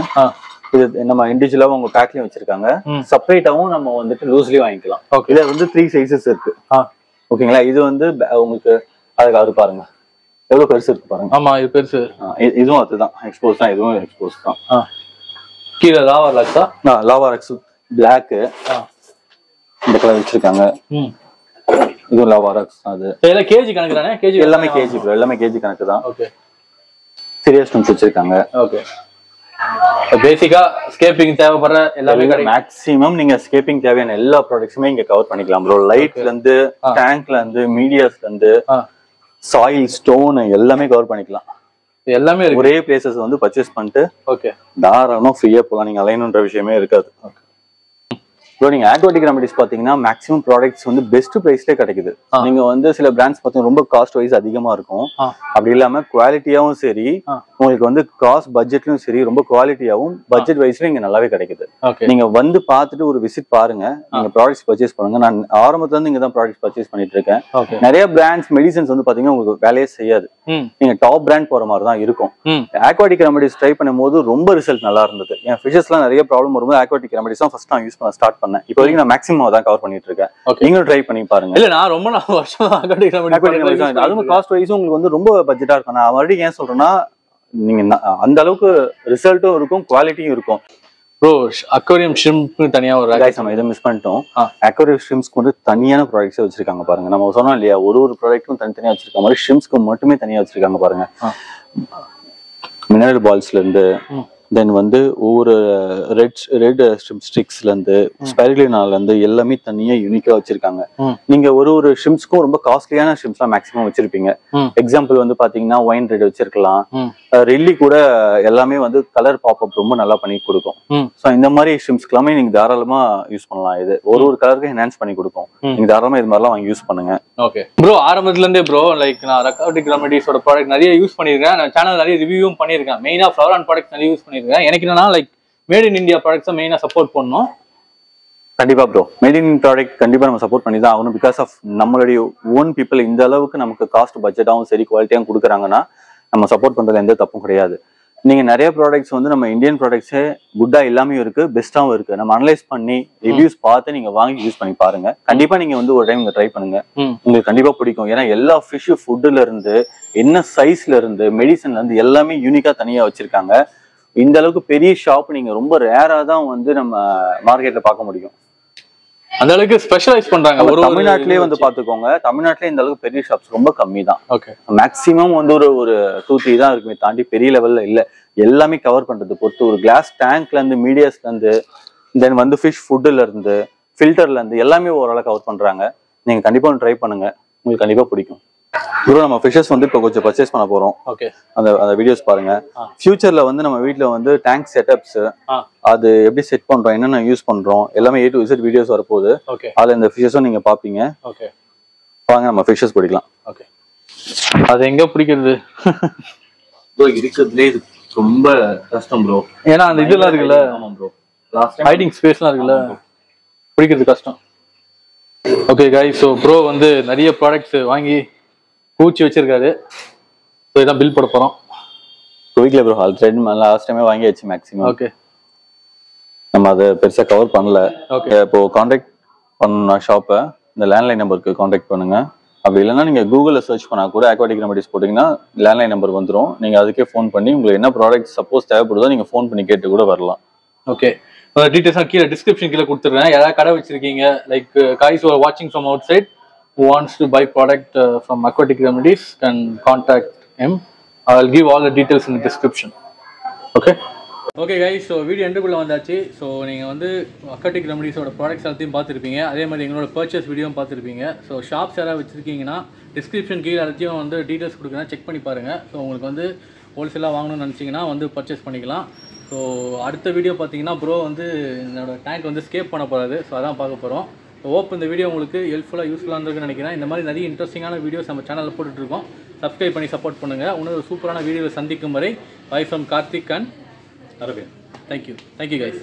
இது நம்ம இண்டிவிஜுவலா உங்க பேக்லயும் வச்சிருக்காங்க. செப்பரேட்டாவும் நம்ம வந்துட்டு லூஸ்லயும் வாங்கிக்கலாம். இதுல வந்து 3 சைஸஸ் இருக்கு. ஓகேங்களா. இது வந்து உங்களுக்கு அதுக்கு பாருங்க எவ்வளவு பெருசு இருக்கு பாருங்க. ஆமா இது பெருசு. இதுவும் அதுதான் எக்ஸ்போஸ் தான். இதுவும் எக்ஸ்போஸ் தான். கீழே லாவா லாக்ஸா, லாவா லாக்ஸ் பிளாக் இந்த கலர் வச்சிருக்காங்க. இதுவும் லாவா லாக்ஸ். அது எல்லாம் கேஜி கணக்கு தானே? கேஜி எல்லாமே கேஜி ப்ரோ, எல்லாமே கேஜி கணக்கு தான். ஓகே. சீரியஸ் ஸ்டோன்ஸ் வச்சிருக்காங்க. ஓகே. பேசிக்கா ஸ்கேப்பிங் தேவைப்படுற எல்லாமே மேக்ஸிமம் நீங்க ஸ்கேப்பிங் தேவையான எல்லா ப்ராடக்ட்ஸுமே இங்க கவர் பண்ணிக்கலாம் ப்ரோ. லைட்ல இருந்து டேங்க்ல இருந்து மீடியாஸ்ல இருந்து சாயில் ஸ்டோன் எல்லாமே கவர் பண்ணிக்கலாம். எல்லாமே ஒரே பிளேசஸ் வந்து பர்ச்சேஸ் பண்ணிட்டு ஓகே தாராளமா ஃப்ரீயா போலாம். நீங்க அலையணுன்ற விஷயமே இருக்காது. ப்ரோ நீங்க ஆக்வாட்டிக் ரெமடிஸ் பாத்தீங்கன்னா மேக்ஸிமம் ப்ராடக்ட்ஸ் வந்து பெஸ்ட் பிரைஸ்லேயே கிடைக்குது. நீங்க வந்து சில பிராண்ட்ஸ் பாத்தீங்கன்னா ரொம்ப காஸ்ட் வைஸ் அதிகமா இருக்கும். அப்படி இல்லாம குவாலிட்டியாவும் சரி, உங்களுக்கு வந்து காஸ்ட் பட்ஜெட்லயும் சரி ரொம்ப குவாலிட்டியாவும் பட்ஜெட் வைஸ்லயும் இங்க நல்லாவே கிடைக்குது. நீங்க வந்து பாத்துட்டு ஒரு விசிட் பாருங்க, நீங்க ப்ராடக்ட்ஸ் பர்ச்சேஸ் பண்ணுங்க. நான் ஆரம்பத்துல இருந்து இங்க தான் ப்ராடக்ட்ஸ் பர்ச்சேஸ் பண்ணிட்டு இருக்கேன். நிறைய பிராண்ட்ஸ் மெடிசன்ஸ் வந்து பாத்தீங்கன்னா உங்களுக்கு வேலையே செய்யாது. நீங்க டாப் பிராண்ட் போற மாதிரி தான் இருக்கும். ஆக்வாட்டிக் ரெமடிஸ் ட்ரை பண்ணும் போது ரொம்ப ரிசல்ட் நல்லா இருந்தது. என் ஃபிஷஸ்லாம் நிறைய ப்ராப்ளம் வரும்போது ஆக்வாட்டிக் ரெமடிஸ் தான் ஃபர்ஸ்ட் நான் யூஸ் பண்ண ஸ்டார்ட் பண்ணேன். இப்போ வரைக்கும் நான் மேக்ஸிமம் தான் கவர் பண்ணிட்டு இருக்கேன். நீங்களும் ட்ரை பண்ணி பாருங்க. இல்ல நான் ரொம்ப வருஷமா ஆக்வாட்டிக் ரெமடிஸ் அதுவும் காஸ்ட் வைஸ் உங்களுக்கு வந்து ரொம்ப பட்ஜெட்டா இருக்கும். நான் மறுபடியும் ஏன் சொல்றேன்னா நீங்க அந்த அளவுக்கு ரிசல்ட்டும் இருக்கும், குவாலிட்டியும் இருக்கும். ப்ரோ அக்வேரியம் ஷ்ரிம்ப் தனியா ஒரு நம்ம இதை மிஸ் பண்ணிட்டோம். அக்வேரியம் ஷ்ரிம்ஸ்க்கு வந்து தனியான ப்ராடக்ட்ஸ் வச்சிருக்காங்க பாருங்க. நம்ம சொன்னோம் இல்லையா, ஒரு ப்ராடக்ட்டும் தனித்தனியா வச்சிருக்காங்க. மாதிரி ஷ்ரிம்ஸ்க்கு மட்டுமே தனியா வச்சிருக்காங்க பாருங்க. மினரல் பால்ஸ்ல இருந்து தென் வந்து ஒவ்வொரு ரெட் ஸ்ட்ரிக்ஸ்ல இருந்து ஸ்பைருலினால இருந்து எல்லாமே தனியா யூனிக்கா வச்சிருக்காங்க. நீங்க ஒரு ஷ்ரிம்ஸ்க்கும் ரொம்ப காஸ்ட்லியான ஷ்ரிம்ஸ்லாம் மேக்ஸிமம் வச்சிருப்பீங்க. எக்ஸாம்பிள் வந்து பாத்தீங்கன்னா ஒயின் ரெட் வச்சிருக்கலாம். ரெல்லி கூட எல்லாமே வந்து கலர் பாப்அப் ரொம்ப நல்லா பண்ணி கொடுக்கும். ஸோ இந்த மாதிரி ஷ்ரிம்ஸ்க்கு எல்லாமே நீங்க தாராளமா யூஸ் பண்ணலாம். இது ஒரு கலருக்கு என்ஹான்ஸ் பண்ணி கொடுக்கும். நீங்க தாராளமா இது மாதிரிலாம் வாங்கி யூஸ் பண்ணுங்க. ஓகே ப்ரோ, ஆரம்பத்துல இருந்தே ப்ரோ லைக் நான் அக்வாட்டிக் ரெமடிஸோட ப்ராடக்ட் நிறைய யூஸ் பண்ணிருக்கேன். நான் சேனல் நிறைய ரிவ்யூவும் பண்ணிருக்கேன். மெயினா ஃப்ளவர் அண்ட் ப்ராடக்ட்ஸ் நிறைய யூஸ் பண்ணிருக்கேன். எனக்கு என்னன்னா like made in India products மெயினா சப்போர்ட் பண்ணணும். கண்டிப்பா ப்ரோ, மேட் இன் ப்ராடக்ட் கண்டிப்பா நம்ம சப்போர்ட் பண்ணி தான் ஆகணும். பிகாஸ் ஆஃப் நம்மளுடைய ஓன் பீப்புள் இந்த அளவுக்கு நமக்கு காஸ்ட் பட்ஜெட்டாகவும் சரி குவாலிட்டியாகவும் கொடுக்குறாங்கன்னா நம்ம சப்போர்ட் பண்றதுல எந்த தப்பும் கிடையாது. நீங்க நிறைய ப்ராடக்ட்ஸ் வந்து நம்ம இந்தியன் ப்ராடக்ட்ஸே குட்டா எல்லாமே இருக்கு, பெஸ்ட்டாவும் இருக்கு. நம்ம அனலைஸ் பண்ணி ரிவ்யூஸ் பார்த்து நீங்க வாங்கி யூஸ் பண்ணி பாருங்க. கண்டிப்பா நீங்க வந்து ஒரு டைம் இங்க ட்ரை பண்ணுங்க, உங்களுக்கு கண்டிப்பா பிடிக்கும். ஏன்னா எல்லா ஃபிஷ் ஃபுட்டுல இருந்து என்ன சைஸ்ல இருந்து மெடிசன்ல இருந்து எல்லாமே யூனிக்கா தனியா வச்சிருக்காங்க. இந்த அளவுக்கு பெரிய ஷாப் நீங்க ரொம்ப ரேரா தான் வந்து நம்ம மார்க்கெட்ல பார்க்க முடியும். அந்த அளவுக்கு ஸ்பெஷலைஸ் பண்றாங்க. ஒரு தமிழ்நாட்டிலேயே வந்து பாத்துக்கோங்க, தமிழ்நாட்டிலே இந்த அளவுக்கு பெரிய ஷாப்ஸ் ரொம்ப கம்மி தான். ஓகே, மேக்ஸிமம் வந்து ஒரு 2-3 தான் இருக்குமே தாண்டி பெரிய லெவல்ல இல்ல. எல்லாமே கவர் பண்றது பொறுத்து ஒரு கிளாஸ் டேங்க்ல இருந்து மீடியாஸ்ல இருந்து தென் வந்து ஃபிஷ் ஃபுட்ல இருந்து ஃபில்டர்ல இருந்து எல்லாமே ஓரளவு கவர் பண்றாங்க. நீங்க கண்டிப்பா ட்ரை பண்ணுங்க, உங்களுக்கு கண்டிப்பா பிடிக்கும். ப்ரோ நம்ம ஃபிஷஸ் வந்து இப்போ கொஞ்சம் பர்ச்சேஸ் பண்ண போறோம். ஓகே, அந்த வீடியோஸ் பாருங்க. ஃபியூச்சர்ல வந்து நம்ம வீட்ல வந்து டேங்க் செட்டப்ஸ் அது எப்படி செட் பண்றோம், என்னென்ன யூஸ் பண்றோம் எல்லாமே A to Z வீடியோஸ் வரப்போகுது. ஓகே, அதுல இந்த ஃபிஷஸும் நீங்க பாப்பீங்க. ஓகே, வாங்க நம்ம ஃபிஷஸ் பிடிக்கலாம். ஓகே, அது எங்க பிடிக்கிறது ப்ரோ? இருக்கிறதுலே இது ரொம்ப கஷ்டம் ப்ரோ, ஏன்னா அந்த இதெல்லாம் இருக்குல்ல. ஆமா ப்ரோ, ஹைடிங் ஸ்பேஸ்லாம் இருக்குல்ல, பிடிக்கிறது கஷ்டம். ஓகே கைஸ், ஸோ ப்ரோ வந்து நிறைய ப்ராடக்ட்ஸ் வாங்கி பூச்சி வச்சிருக்காரு. ஸோ இதான் பில் போட போறோம். வீக்ல ப்ரோ ஆல்ரெடி லாஸ்ட் டைமே வாங்கியாச்சு மேக்ஸிமம். ஓகே, நம்ம அதை பெருசா கவர் பண்ணல. ஓகே, இப்போ கான்டாக்ட் பண்ணா ஷாப்பை இந்த லேண்ட்லைன் நம்பருக்கு கான்டாக்ட் பண்ணுங்க. அப்படி இல்லைன்னா நீங்க கூகுள்ல சர்ச் பண்ணா கூட அக்வாட்டிக் ரெமடிஸ் போட்டீங்கன்னா லேண்ட்லைன் நம்பர் வந்துடும். நீங்க அதுக்கே ஃபோன் பண்ணி உங்களுக்கு என்ன ப்ராடக்ட் சப்போஸ் தேவைப்படுதோ நீங்க ஃபோன் பண்ணி கேட்டு கூட வரலாம். ஓகே, டீடைல்ஸாக கீழே டிஸ்கிரிப்ஷன் கீழே கொடுத்துருவேன். யாராவது கடை வச்சிருக்கீங்க like guys who are watching from outside who wants to buy product from Aquatic Remedies can contact him. I will give all the details in the description. Okay. Okay guys, so video எண்டுக்குள்ளே வந்தாச்சு. So நீங்கள் வந்து aquatic ரெமடிஸோட products எல்லாத்தையும் பார்த்துருப்பீங்க. அதே மாதிரி எங்களோட purchase வீடியோவும் பார்த்துருப்பீங்க. ஸோ ஷாப்ஸ் யாராவது வச்சுருக்கீங்கன்னா டிஸ்கிரிப்ஷன் கீழே எல்லாத்தையும் வந்து டீட்டெயில்ஸ் கொடுக்குறேன், செக் பண்ணி பாருங்கள். ஸோ உங்களுக்கு வந்து ஹோல்சேலாக வாங்கணும்னு நினச்சிங்கன்னா வந்து பர்ச்சேஸ் பண்ணிக்கலாம். ஸோ அடுத்த வீடியோ பார்த்தீங்கன்னா ப்ரோ வந்து என்னோட டேங்க் வந்து ஸ்கேப் பண்ண போகிறாரு. ஸோ அதான் பார்க்க போகிறோம். ஹோப் இந்த வீடியோ உங்களுக்கு ஹெல்ப்ஃபுல்லாக யூஸ்ஃபுல்லாக இருந்திருக்குன்னு நினைக்கிறேன். இந்த மாதிரி நிறைய இன்ட்ரெஸ்டிங்கான வீடியோஸ் நம்ம சேனலில் போட்டுட்ருக்கோம். சப்ஸ்கிரைப் பண்ணி சப்போர்ட் பண்ணுங்கள். இன்னொரு சூப்பரான வீடியோவை சந்திக்கும் வரை bye from Karthik and Aravind. Thank you guys.